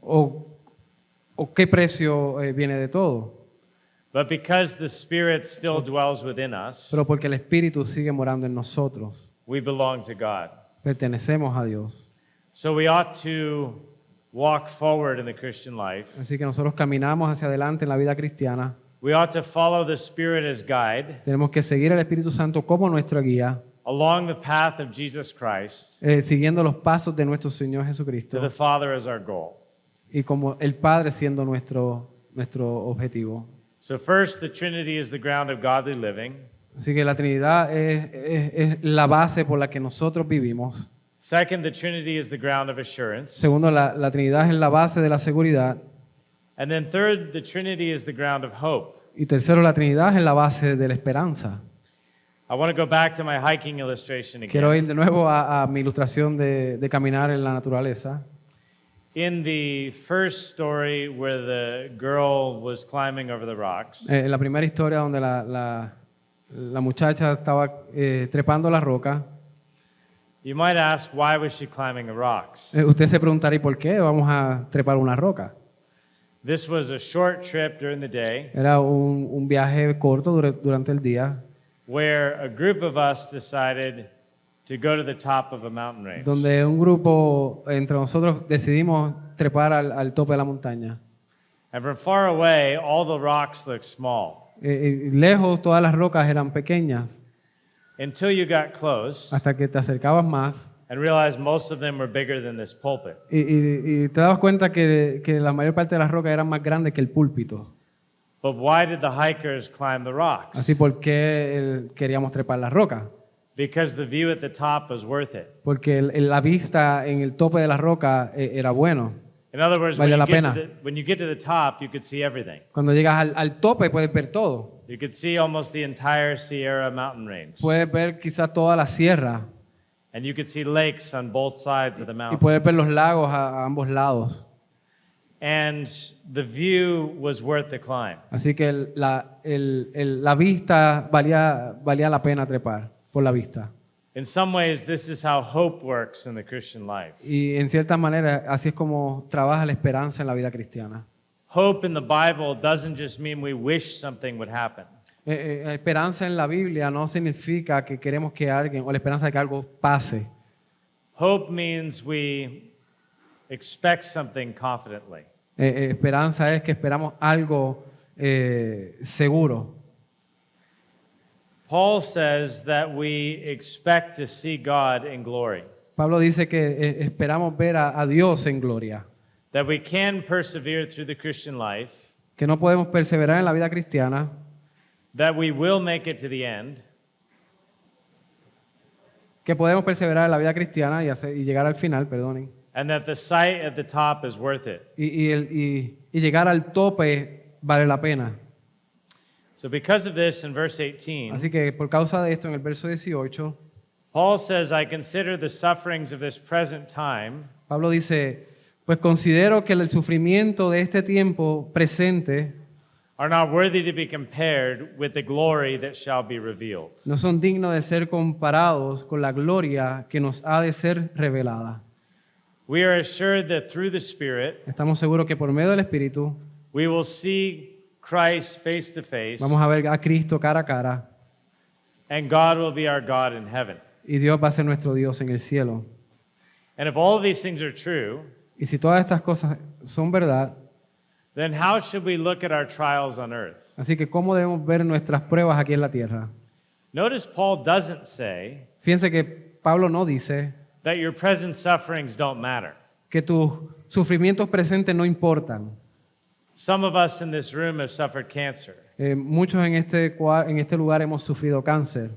o qué precio viene de todo, but because the Spirit still dwells within us, pero porque el Espíritu sigue morando en nosotros. we belong to God. Pertenecemos a Dios. So we ought to walk forward in the Christian life. Así que nosotros caminamos hacia adelante en la vida cristiana. We ought to follow the Spirit as guide Tenemos que seguir al Espíritu Santo como nuestra guía, along the path of Jesus Christ siguiendo los pasos de nuestro Señor to Jesucristo the Father as our goal. y como el Padre siendo nuestro objetivo. So first, the Trinity is the ground of godly living. Así que la Trinidad es la base por la que nosotros vivimos. Second, the Trinity is the ground of assurance. Segundo, la Trinidad es la base de la seguridad. And then third, the Trinity is the ground of hope. Y tercero, la Trinidad es la base de la esperanza. I want to go back to my hiking illustration Quiero again. ir de nuevo a mi ilustración de caminar en la naturaleza. In the first story where the girl was climbing over the rocks, En la primera historia donde la muchacha estaba trepando la roca, you might ask, why was she climbing the rocks? usted se preguntará, ¿y por qué vamos a trepar una roca? This was a short trip during the day Era un viaje corto durante el día, where a group of us decided to go to the top of a mountain range. donde un grupo entre nosotros decidimos trepar al tope de la montaña. And from far away, all the rocks looked small Lejos todas las rocas eran pequeñas, until you got close hasta que te acercabas más and realized most of them were bigger than this pulpit. y te dabas cuenta que la mayor parte de las rocas eran más grandes que el púlpito. But why did the hikers climb the rocks? Así, ¿por qué queríamos trepar las rocas? Because the view at the top was worth it. Porque la vista en el tope de la roca era bueno. In other words, Vale la pena. when you get to the top, you could see everything. Cuando llegas al tope puedes ver todo. You could see almost the entire Sierra mountain range. Puedes ver quizás toda la sierra And you could see lakes on both sides of the y mountain. puedes ver los lagos a ambos lados. And the view was worth the climb. Así que la vista valía la pena trepar por la vista. In some ways, this is how hope works in the Christian life. Y en cierta manera así es como trabaja la esperanza en la vida cristiana. Hope in the Bible doesn't just mean we wish something would happen. La esperanza en la Biblia no significa que queremos que alguien, o la esperanza de que algo pase. Hope means we expect something confidently. Esperanza es que esperamos algo seguro. Paul says that we expect to see God in glory, Pablo dice que esperamos ver a Dios en gloria, that we can persevere through the Christian life, que no podemos perseverar en la vida cristiana, that we will make it to the end, que podemos perseverar en la vida cristiana y llegar al final, perdonen, and that the sight at the top is worth it. y llegar al tope vale la pena. So because of this, in verse 18, Así que por causa de esto, en el verso 18, Paul says, I consider the sufferings of this present time Pablo dice, pues considero que el sufrimiento de este tiempo presente are not worthy to be compared with the glory that shall be revealed. no son dignos de ser comparados con la gloria que nos ha de ser revelada. We are assured that through the Spirit, Estamos seguros que por medio del Espíritu we will see Christ face to face, vamos a ver a Cristo cara a cara and God will be our God in heaven. y Dios va a ser nuestro Dios en el cielo. And if all of these things are true, Y si todas estas cosas son verdad, then how should we look at our trials on earth? así que ¿cómo debemos ver nuestras pruebas aquí en la tierra? Notice Paul doesn't say Fíjense que Pablo no dice that your present sufferings don't matter. que tus sufrimientos presentes no importan. Some of us in this room have suffered cancer. Muchos en este lugar hemos sufrido cáncer,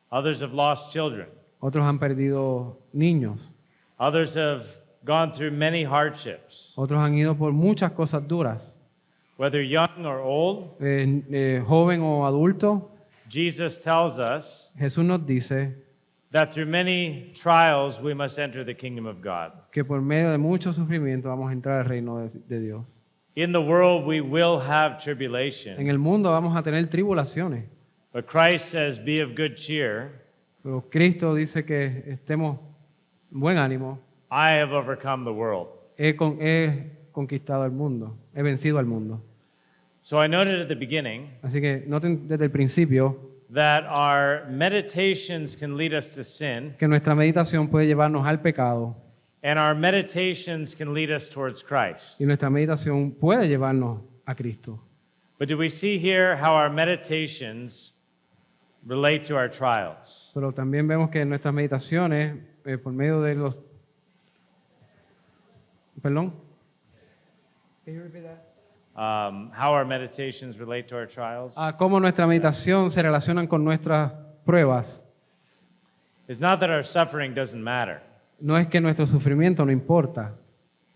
Others have lost children. otros han perdido niños, Others have gone through many hardships. otros han ido por muchas cosas duras, Whether young or old, joven o adulto. Jesus tells us Jesús nos dice that through many trials we must enter the kingdom of God. que por medio de mucho sufrimiento vamos a entrar al reino de Dios. In the world we will have tribulation, En el mundo vamos a tener tribulaciones, but Christ says, be of good cheer. pero Cristo dice que estemos en buen ánimo. I have overcome the world. He conquistado el mundo, he vencido al mundo. So I noted at the beginning Así que noten desde el principio that our meditations can lead us to sin, que nuestra meditación puede llevarnos al pecado and our meditations can lead us towards Christ. y nuestra meditación puede llevarnos a Cristo. But do we see here how our meditations relate to our trials? Pero también vemos que nuestras meditaciones, por medio de los... ¿Perdón? How our meditations relate to our trials? Cómo nuestra meditación se relacionan con nuestras pruebas. It's not that our suffering doesn't matter, No es que nuestro sufrimiento no importa,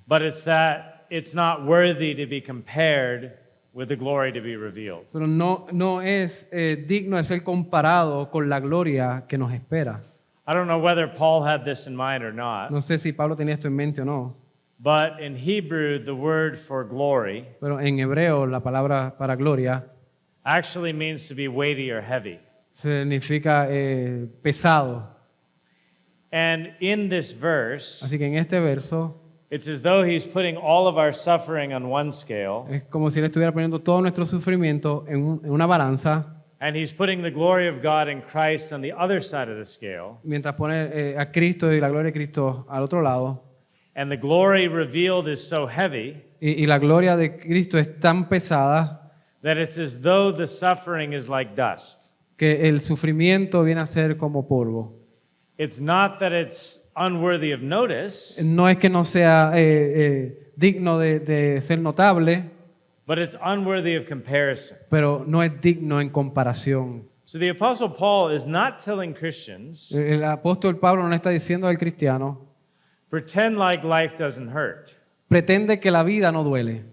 but it's that it's not worthy to be compared with the glory to be revealed. pero no es digno de ser comparado con la gloria que nos espera. I don't know whether Paul had this in mind or not, No sé si Pablo tenía esto en mente o no, but in Hebrew, the word for glory pero en hebreo la palabra para gloria actually means to be weighty or heavy. significa pesado. And in this verse, Así que en este verso it's as though he's putting all of our suffering on one scale, es como si él estuviera poniendo todo nuestro sufrimiento en una balanza, and he's putting the glory of God in Christ on the other side of the scale. mientras pone a Cristo y la gloria de Cristo al otro lado. And the glory revealed is so heavy Y la gloria de Cristo es tan pesada that it's as though the suffering is like dust. que el sufrimiento viene a ser como polvo. It's not that it's unworthy of notice, No es que no sea digno de ser notable, but it's unworthy of comparison. pero no es digno en comparación. So the Apostle Paul is not telling Christians, El apóstol Pablo no está diciendo al cristiano, pretend like life doesn't hurt. pretende que la vida no duele.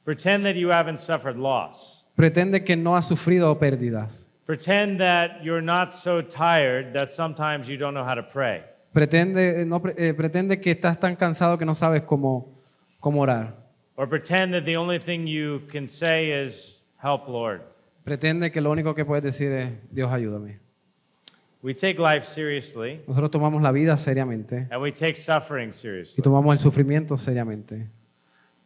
Pretend that you haven't suffered loss. Pretende que no has sufrido pérdidas. Pretend that you're not so tired that sometimes you don't know how to pray. Pretende que estás tan cansado que no sabes cómo orar. Or pretend that the only thing you can say is, "Help, Lord." Pretende que lo único que puedes decir es, Dios, ayúdame. We take life seriously, Nosotros tomamos la vida seriamente and we take suffering y seriously. tomamos el sufrimiento seriamente.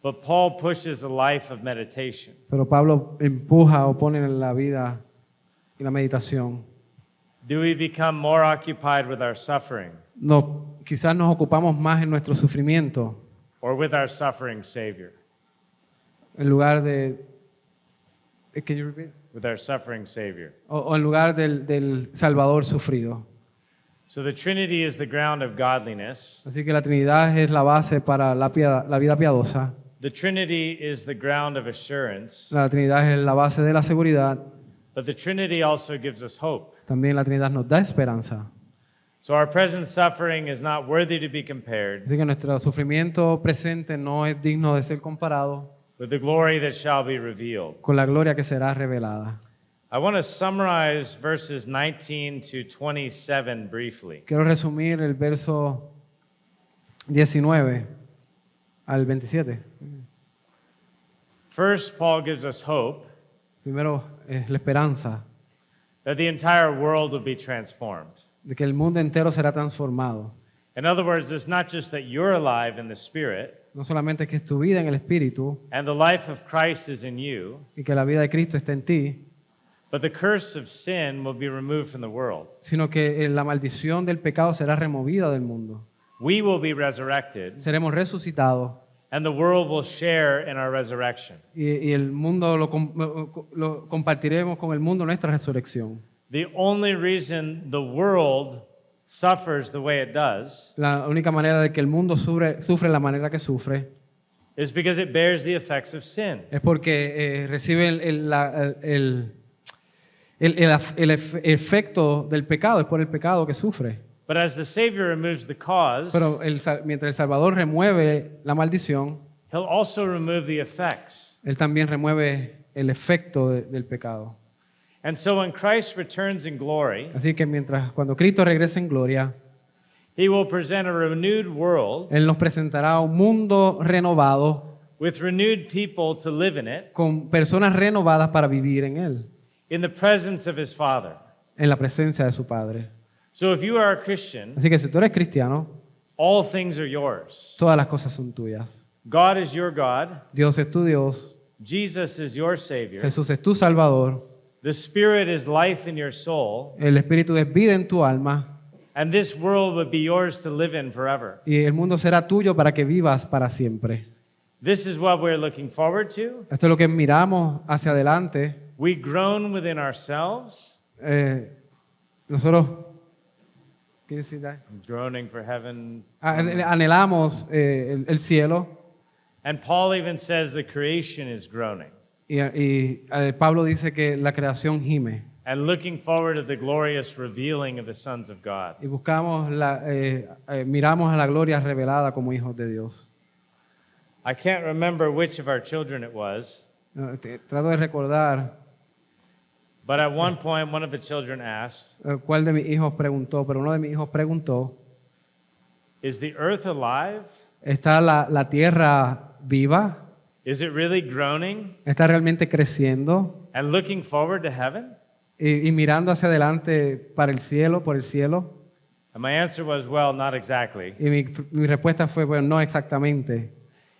But Paul pushes a life of meditation. Pero Pablo empuja o pone en la vida y la meditación. Do we become more occupied with our suffering No, quizás nos ocupamos más en nuestro sufrimiento or with our suffering Savior? en lugar de... Can you repeat? With our suffering Savior. O en lugar del Salvador sufrido. So the Trinity is the ground of godliness. Así que la Trinidad es la base para la vida piadosa. The Trinity is the ground of assurance. La Trinidad es la base de la seguridad. But the Trinity also gives us hope. También la Trinidad nos da esperanza. So our present suffering is not worthy to be compared Así que nuestro sufrimiento presente no es digno de ser comparado with the glory that shall be revealed. con la gloria que será revelada. I want to summarize verses 19 to 27 briefly. Quiero resumir el verso 19 al 27. First, Paul gives us hope Primero es la esperanza that the entire world will be transformed. de que el mundo entero será transformado. In other words, it's not just that you're alive in the Spirit No solamente que es tu vida en el Espíritu and the life of Christ is in you, y que la vida de Cristo está en ti, but the curse of sin will be removed from the world. sino que la maldición del pecado será removida del mundo. We will be resurrected, Seremos resucitados and the world will share in our resurrection. y el mundo lo compartiremos con el mundo nuestra resurrección. The only reason the world suffers the way it does La única manera de que el mundo sufre la manera que sufre is because it bears the effects of sin. es porque recibe el efecto del pecado, es por el pecado que sufre. But as the Savior removes the cause, Pero mientras el Salvador remueve la maldición, He'll also remove the effects. Él también remueve el efecto del pecado. And so when Christ returns in glory, Así que cuando Cristo regrese en gloria, He will present a renewed world Él nos presentará un mundo renovado with renewed people to live in it con personas renovadas para vivir en Él, in the presence of His Father. en la presencia de su Padre. So if you are a Christian, Así que si tú eres cristiano, all things are yours. todas las cosas son tuyas. God is your God. Dios es tu Dios, Jesus is your Savior. Jesús es tu Salvador, The Spirit is life in your soul. el Espíritu es vida en tu alma And this world would be yours to live in forever. y el mundo será tuyo para que vivas para siempre. This is what we're looking forward to. Esto es lo que miramos hacia adelante. We groan within ourselves, Nosotros can you see that? groaning for heaven. Anhelamos el cielo And Paul even says the creation is groaning y Pablo dice que la creación gime and looking forward to the glorious revealing of the sons of God. y miramos a la gloria revelada como hijos de Dios. I can't remember which of our children it was, Trato de recordar but at one point one of the children asked, cuál de mis hijos preguntó, pero uno de mis hijos preguntó, "Is the earth alive? ¿está la tierra viva? Is it really groaning ¿Está realmente creciendo? and looking forward to heaven?" Y mirando hacia adelante para el cielo, por el cielo. And my answer was, well, not exactly. Y mi respuesta fue, bueno, no exactamente.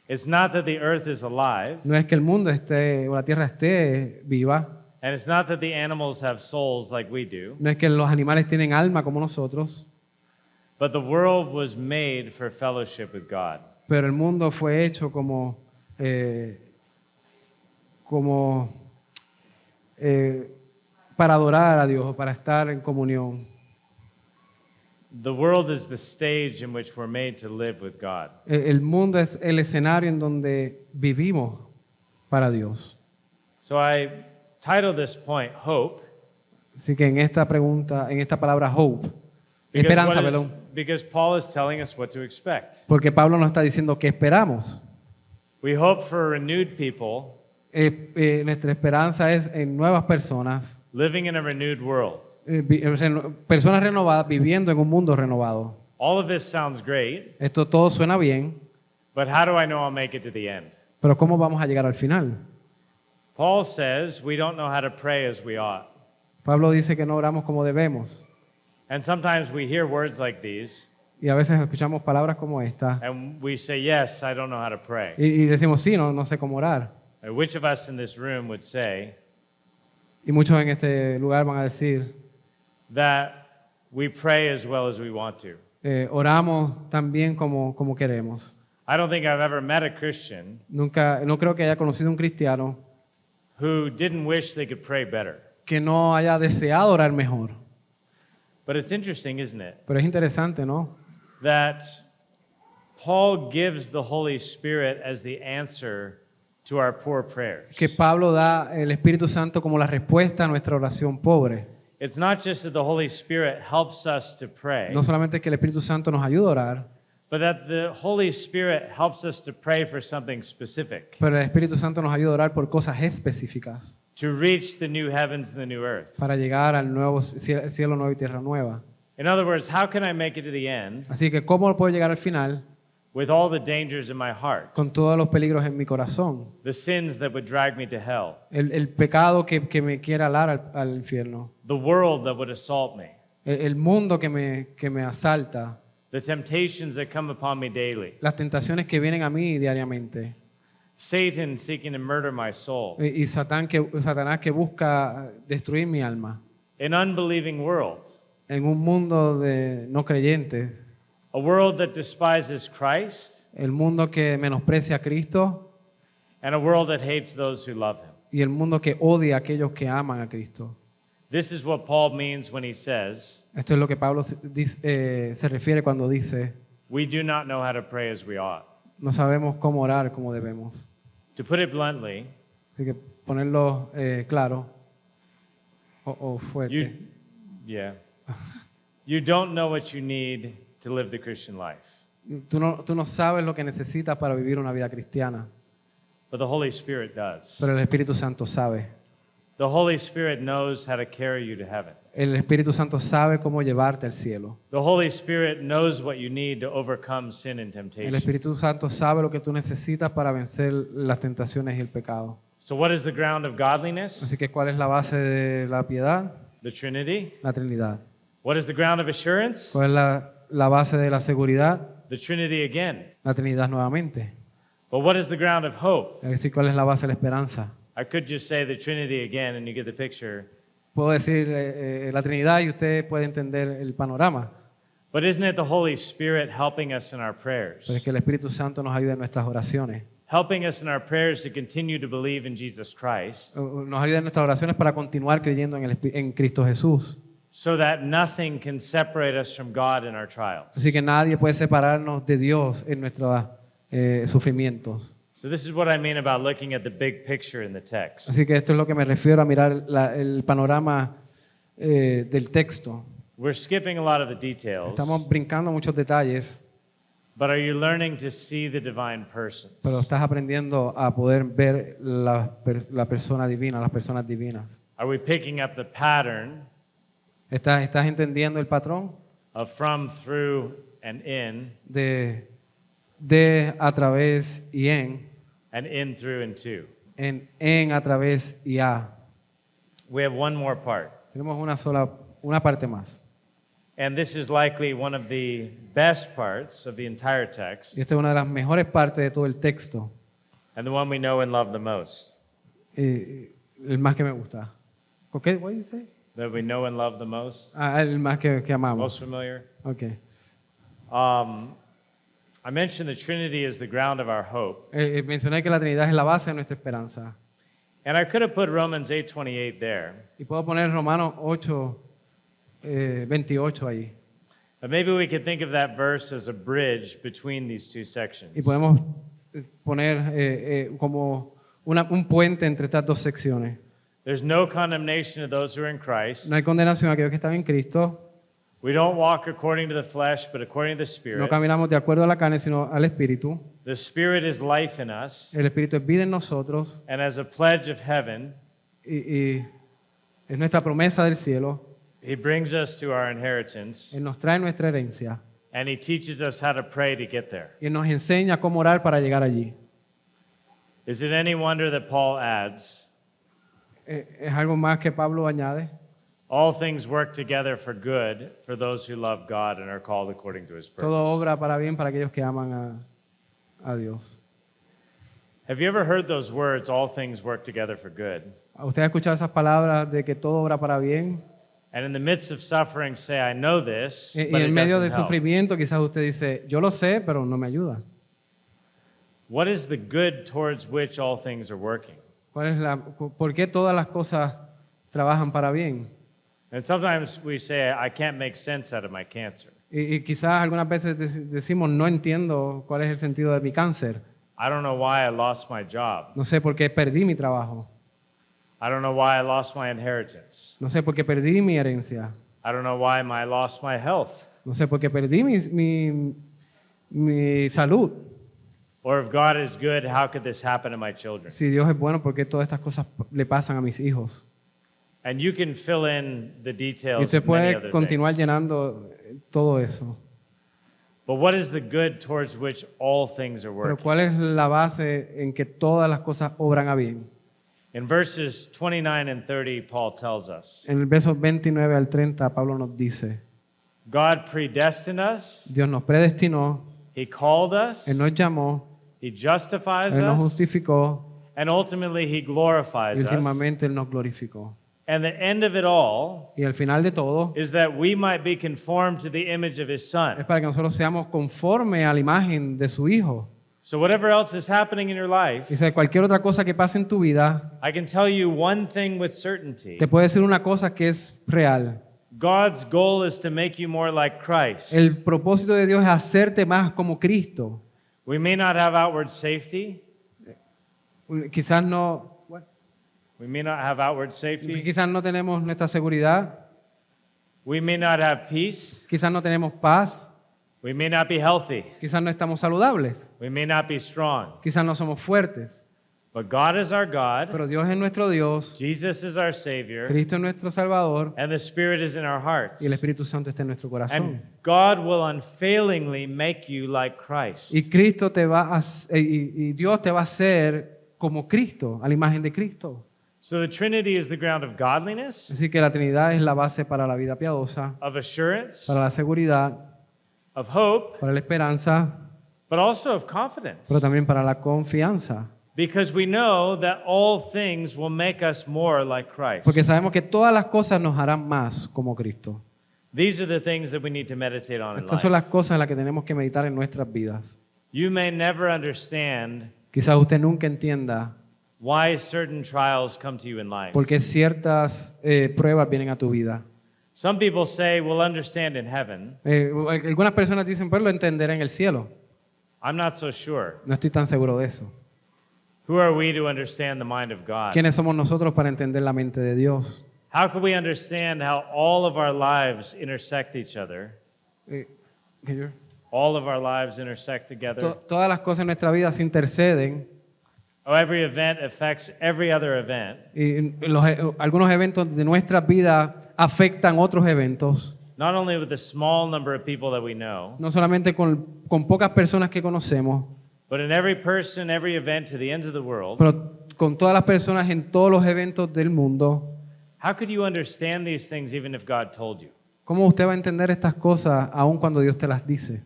It's not that the earth is alive, No es que el mundo esté o la tierra esté viva. and it's not that the animals have souls like we do, No es que los animales tienen alma como nosotros. but the world was made for fellowship with God. Pero el mundo fue hecho para adorar a Dios, para estar en comunión. The world is the stage in which we're made to live with God. El mundo es el escenario en donde vivimos para Dios. So I titled this point Hope, Así que en esta palabra hope, because, esperanza, perdón, because Paul is telling us what to expect. porque Pablo nos está diciendo que esperamos. We hope for renewed people Nuestra esperanza es en nuevas personas, living in a renewed world. personas renovadas viviendo en un mundo renovado. All of this sounds great, Esto todo suena bien, but how do I know I'll make it to the end? pero ¿cómo vamos a llegar al final? Paul says we don't know how to pray as we ought. Pablo dice que no oramos como debemos. And sometimes we hear words like these Y a veces escuchamos palabras como esta and we say, yes, I don't know how to pray. y decimos, sí, no sé cómo orar. Which of us in this room would say Y muchos en este lugar van a decir, that we pray as well as we want to? oramos tan bien como queremos. I don't think I've ever met a Christian No creo que haya conocido un cristiano who didn't wish they could pray better. que no haya deseado orar mejor. But it's interesting, isn't it, Pero es interesante, ¿no? that Paul gives the Holy Spirit as the answer to our poor prayers. Que Pablo da el Espíritu Santo como la respuesta a nuestra oración pobre. It's not just that the Holy Spirit helps us to pray, No solamente que el Espíritu Santo nos ayuda a orar, but that the Holy Spirit helps us to pray for something specific, pero el Espíritu Santo nos ayuda a orar por cosas específicas to reach the new heavens and the new earth. para llegar al nuevo cielo nuevo y tierra nueva. In other words, how can I make it to the end Así que, ¿cómo puedo llegar al final with all the dangers in my heart, con todos los peligros en mi corazón? the sins that would drag me to hell, El pecado que me quiere alar al infierno, the world that would assault me, el mundo que me asalta, the temptations that come upon me daily, las tentaciones que vienen a mí diariamente, Satan seeking to murder my soul, y Satanás que busca destruir mi alma, an unbelieving world, en un mundo de no creyentes, a world that despises Christ, el mundo que menosprecia a Cristo and a world that hates those who love him. y el mundo que odia a aquellos que aman a Cristo. This is what Paul means when he says, Esto es lo que Pablo se refiere cuando dice, we do not know how to pray as we ought. no sabemos cómo orar como debemos. To put it bluntly, Así que ponerlo claro o fuerte. you don't know what you need to live the Christian life, Tú no sabes lo que necesitas para vivir una vida cristiana, but the Holy Spirit does. pero el Espíritu Santo sabe. The Holy Spirit knows how to carry you to heaven. El Espíritu Santo sabe cómo llevarte al cielo. The Holy Spirit knows what you need to overcome sin and El temptation. Espíritu Santo sabe lo que tú necesitas para vencer las tentaciones y el pecado. So what is the ground of godliness? Así que, ¿cuál es la base de la piedad? The Trinity. La Trinidad. What is the ground of assurance? ¿Cuál es la base de la seguridad? The Trinity again. La Trinidad nuevamente. But what is the ground of hope? Es decir, ¿cuál es la base de la esperanza? I could just say the Trinity again and you get the picture. Puedo decir la Trinidad y usted puede entender el panorama. But isn't it the Holy Spirit helping us in our Pero es prayers? que el Espíritu Santo nos ayuda en nuestras oraciones. Helping us in our prayers to continue to believe in Jesus Christ Nos ayuda en nuestras oraciones para continuar creyendo en Cristo Jesús. so that nothing can separate us from God in our trials. Así que nadie puede separarnos de Dios en nuestros sufrimientos. So this is what I mean about looking at the big picture in the text. Así que esto es lo que me refiero a mirar el panorama del texto. We're skipping a lot of the details, Estamos brincando muchos detalles, but are you learning to see the divine persons? pero estás aprendiendo a poder ver la persona divina, las personas divinas. Are we picking up the pattern ¿Estás entendiendo el patrón of from, through, and in, de a través y and in, through, and to? en a través y a? We have one more part. Tenemos una parte más. And this is likely one of the best parts of the entire text, Y esta es una de las mejores partes de todo el texto, and the one we know and love the most. el más que me gusta. ¿Okay? What did you say? That we know and love the most. El más que Most amamos. familiar. Okay. I mentioned the Trinity is the ground of our hope. Mencioné que la Trinidad es la base de nuestra esperanza. And I could have put Romans 8:28 there, Y puedo poner Romanos 8, 28 ahí. but maybe we could think of that verse as a bridge between these two sections. Y podemos poner como un puente entre estas dos secciones. There's no condemnation of those who are in Christ, No hay condenación a aquellos que están en Cristo, We don't walk according to the flesh, but according to the No Spirit. caminamos de acuerdo a la carne, sino al Espíritu. The Spirit is life in us, El Espíritu es vida en nosotros and as a pledge of heaven, y es nuestra promesa del cielo. He brings us to our inheritance, Él nos trae nuestra herencia and He teaches us how to pray to get there. y Él nos enseña cómo orar para llegar allí. Is it any wonder that Paul adds, Es algo más que Pablo añade. all things work together for good for those who love God and are called according to His Todo purpose? obra para bien para aquellos que aman a Dios. Have you ever heard those words, all things work together for good? ¿Usted ha escuchado esas palabras de que todo obra para bien? And in the midst of suffering say, I know this, Y but it en medio del doesn't help. sufrimiento quizás usted dice, yo lo sé, pero no me ayuda. What is the good towards which all things are working? ¿Por qué todas las cosas trabajan para bien? And sometimes we say, I can't make sense out of my cancer. Y quizás algunas veces decimos, no entiendo cuál es el sentido de mi cáncer. I don't know why I lost my job. No sé por qué perdí mi trabajo. I don't know why I lost my inheritance. No sé por qué perdí mi herencia. I don't know why I lost my health. No sé por qué perdí mi salud. Or if God is good, how could this happen to my children? Si Dios es bueno, ¿por qué todas estas cosas le pasan a mis hijos? And you can fill in the Y details usted of many puede other continuar things. llenando todo eso. But what is the good towards which all things are Pero working? ¿cuál es la base en que todas las cosas obran a bien? In verses 29 and 30, Paul tells us, En el verso 29 al 30, Pablo nos dice, God predestined us, Dios nos predestinó, He called us, Él nos llamó, He justifies Él nos us, justificó and ultimately He y glorifies us. últimamente Él nos glorificó. And the end of it all Y al final de todo is that we might be conformed to the image of His es Son. para que nosotros seamos conformes a la imagen de su Hijo. So whatever else is happening in your life, Dice, cualquier otra cosa que pase en tu vida, I can tell you one thing with certainty. te puede decir una cosa que es real. God's goal is to make you more like Christ. El propósito de Dios es hacerte más como Cristo. We may not have outward safety. Quizás no, We may not have outward safety. quizás no tenemos nuestra seguridad, We may not have peace. quizás no tenemos paz, We may not be healthy. quizás no estamos saludables, We may not be strong. quizás no somos fuertes, But God is our God. pero Dios es nuestro Dios, Jesus is our Savior. Cristo es nuestro Salvador And the Spirit is in our hearts. y el Espíritu Santo está en nuestro corazón. And God will unfailingly make you like Christ. Y Cristo te va a, y Dios te va a hacer como Cristo, a la imagen de Cristo. So the Trinity is the ground of godliness, Así que la Trinidad es la base para la vida piadosa, of assurance, para la seguridad, of hope, para la esperanza, but also of confidence. pero también para la confianza. Because we know that all things will make us more like Christ. Porque sabemos que todas las cosas nos harán más como Cristo. These are the things that we need to meditate on in Estas son life. las cosas en las que tenemos que meditar en nuestras vidas. You may never understand Quizás usted nunca entienda why certain trials come to you in life. por qué ciertas pruebas vienen a tu vida. Some people say we'll understand in heaven. Algunas personas dicen, pues lo entenderé en el cielo. I'm not so sure. No estoy tan seguro de eso. Who are we to understand the mind of God? ¿Quiénes somos nosotros para entender la mente de Dios? How can we understand how all of our lives intersect each other? All of our lives intersect together. Todas las cosas en nuestra vida se interceden Oh, every event affects every other event. y algunos eventos de nuestras vidas afectan otros eventos. Not only with the small number of people that we know, No solamente con pocas personas que conocemos, but in every person, every event to the ends of the world. pero con todas las personas en todos los eventos del mundo. How could you understand these things even if God told you? ¿Cómo usted va a entender estas cosas aun cuando Dios te las dice?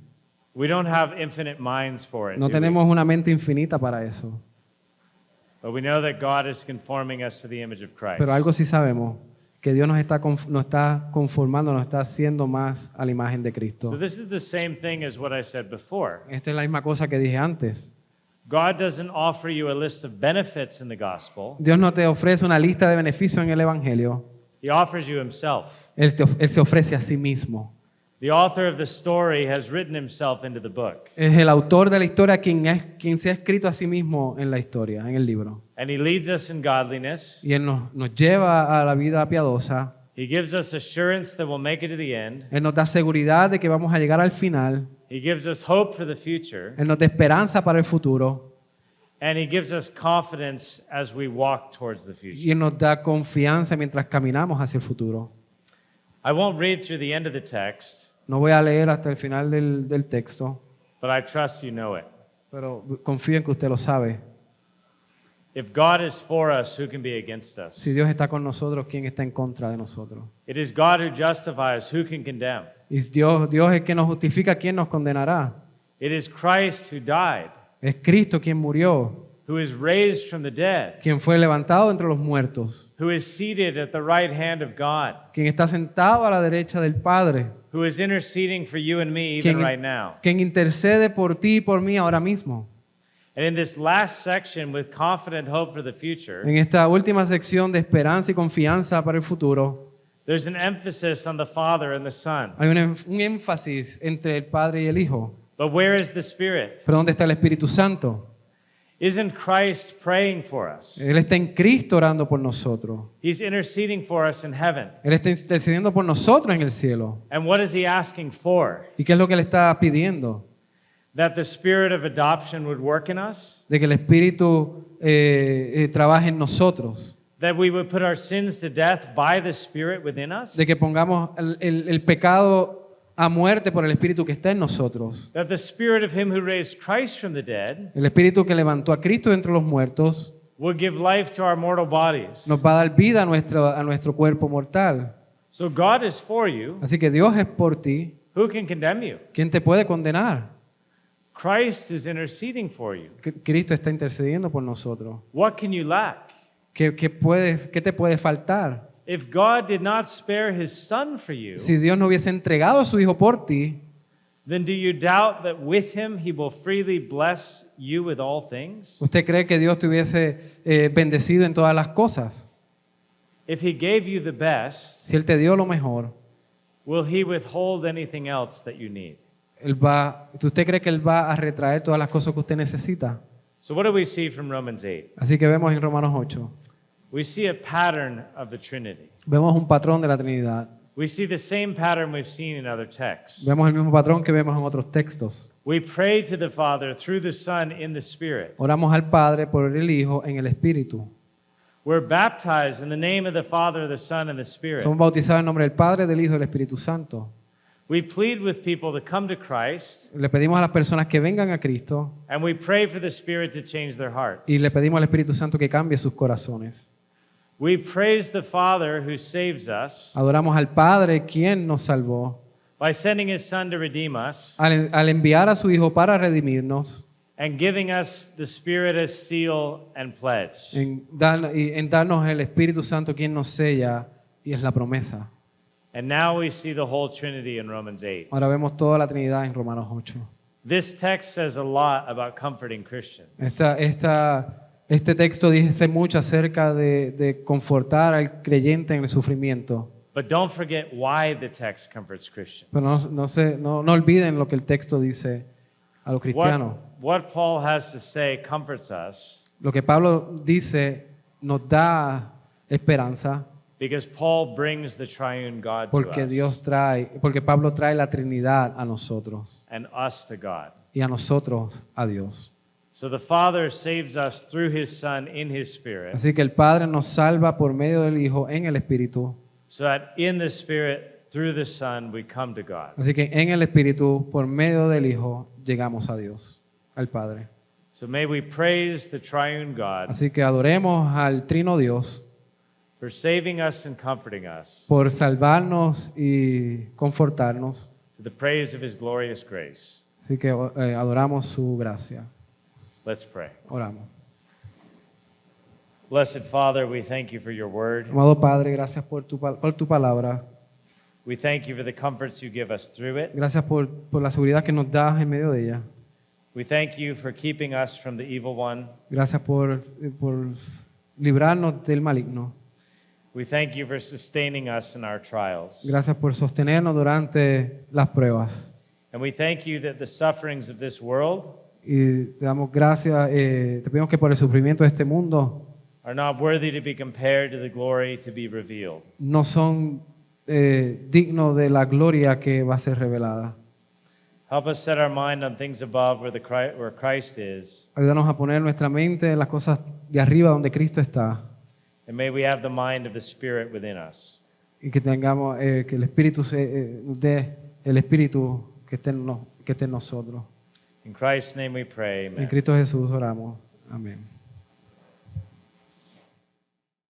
We don't have infinite minds for it. No do we? tenemos una mente infinita para eso. But we know that God is conforming us to the image of Christ. Pero algo sí sabemos, que Dios nos está conformando, nos está haciendo más a la imagen de So Cristo. this is the same thing as what I said before. Esta es la misma cosa que dije antes. God doesn't offer you a list of benefits in the gospel. Dios no te ofrece una lista de beneficios en el Evangelio. He offers you himself. Él se ofrece a sí mismo. The author of the story has written himself into the book. Es el autor de la historia quien se ha escrito a sí mismo en la historia, en el libro. And he leads us in godliness. Y Él nos lleva a la vida piadosa He gives us assurance that we'll make it to the end. Él nos da seguridad de que vamos a llegar al final. He gives us hope for the future. Él nos da esperanza para el futuro. And he gives us confidence as we walk towards the future. Y Él nos da confianza mientras caminamos hacia el futuro. I won't read through the end of the text, No voy a leer hasta el final del texto, but I trust you know it. pero confío en que usted lo sabe. If God is for us, who can be against us? Si Dios está con nosotros, ¿quién está en contra de nosotros? It is God who justifies, who can condemn? Y Dios es quien nos justifica, ¿quién nos condenará? It is Christ who died, Es Cristo quien murió, who is raised from the dead, quien fue levantado entre los muertos, who is seated at the right hand of God, quien está sentado a la derecha del Padre, who is interceding for you and me even right now. quien intercede por ti y por mí ahora mismo. And in this last section, with confident hope for the future, En esta última sección de esperanza y confianza para el futuro, there's an emphasis on the Father and the Son. hay un énfasis entre el Padre y el Hijo. But where is the Spirit? ¿Pero dónde está el Espíritu Santo? Isn't Christ praying for us? Él está en Cristo orando por nosotros. He's interceding for us in heaven. Él está intercediendo por nosotros en el cielo. And what is he asking for? ¿Y qué es lo que Él está pidiendo? That the spirit of adoption would work in us, De que el Espíritu trabaje en nosotros. that we would put our sins to death by the Spirit within us, De que pongamos el pecado a muerte por el Espíritu que está en nosotros. that the spirit of him who raised Christ from the dead El Espíritu que levantó a Cristo de entre los muertos would give life to our mortal bodies. nos va a dar vida a nuestro cuerpo mortal. So God is for you. Así que Dios es por ti. Who can condemn you? ¿Quién te puede condenar? Christ is interceding for you. Cristo está intercediendo por nosotros. What can you lack? ¿Qué te puede faltar? If God did not spare his son for you, Si Dios no hubiese entregado a su Hijo por ti, then do you doubt that with him he will freely bless you with all things? ¿usted cree que Dios te hubiese bendecido en todas las cosas? If he gave you the best, Si Él te dio lo mejor, will he withhold anything else that you need? ¿usted cree que Él va a retraer todas las cosas que usted necesita? So what do we see from Romans 8? Así que vemos en Romanos 8, We see a pattern of the Trinity. vemos un patrón de la Trinidad. We see the same pattern we've seen in other texts. Vemos el mismo patrón que vemos en otros textos. We pray to the Father through the Son in the Spirit. Oramos al Padre por el Hijo en el Espíritu. We're baptized in the name of the Father, the Son, and the Spirit. Somos bautizados en nombre del Padre, del Hijo y del Espíritu Santo. We plead with people to come to Christ, Le pedimos a las personas que vengan a Cristo and we pray for the Spirit to change their hearts. y le pedimos al Espíritu Santo que cambie sus corazones. We praise the Father who saves us Adoramos al Padre, quien nos salvó, by sending his Son to redeem us al enviar a su Hijo para redimirnos, and giving us the Spirit as seal and pledge. en darnos el Espíritu Santo, quien nos sella y es la promesa. And now we see the whole Trinity in Romans 8. Ahora vemos toda la Trinidad en Romanos 8. This text says a lot about comforting Christians. Este texto dice mucho acerca de confortar al creyente en el sufrimiento. But don't forget why the text comforts Christians. Pero no olviden lo que el texto dice a los cristianos. What Paul has to say comforts us Lo que Pablo dice nos da esperanza because Paul brings the triune God porque to us porque Pablo trae la Trinidad a nosotros and us to God. y a nosotros a Dios. So the Father saves us through his Son in his Spirit, Así que el Padre nos salva por medio del Hijo en el Espíritu. so that in the Spirit, through the Son, we come to God. Así que en el Espíritu, por medio del Hijo, llegamos a Dios, al Padre. So may we praise the triune God Así que adoremos al Trino Dios for saving us and comforting us, por salvarnos y confortarnos. to the praise of his glorious grace. Así que adoramos su gracia. Let's pray. Oramos. Blessed Father, we thank you for your word. Amado Padre, gracias por tu palabra. We thank you for the comforts you give us through it. Gracias por la seguridad que nos das en medio de ella. We thank you for keeping us from the evil one. Gracias por librarnos del maligno. We thank you for sustaining us in our trials. Gracias por sostenernos durante las pruebas. And we thank you that the sufferings of this world Y te damos gracias, te pedimos que por el sufrimiento de este mundo are not worthy to be compared to the glory to be revealed. no son dignos de la gloria que va a ser revelada. Help us set our mind on things above where Christ is, Ayúdanos a poner nuestra mente en las cosas de arriba donde Cristo está and may we have the mind of the Spirit within us. y que tengamos que el Espíritu nos dé el Espíritu que esté en nosotros. In Christ's name we pray, En amen. Cristo Jesús oramos. Amén.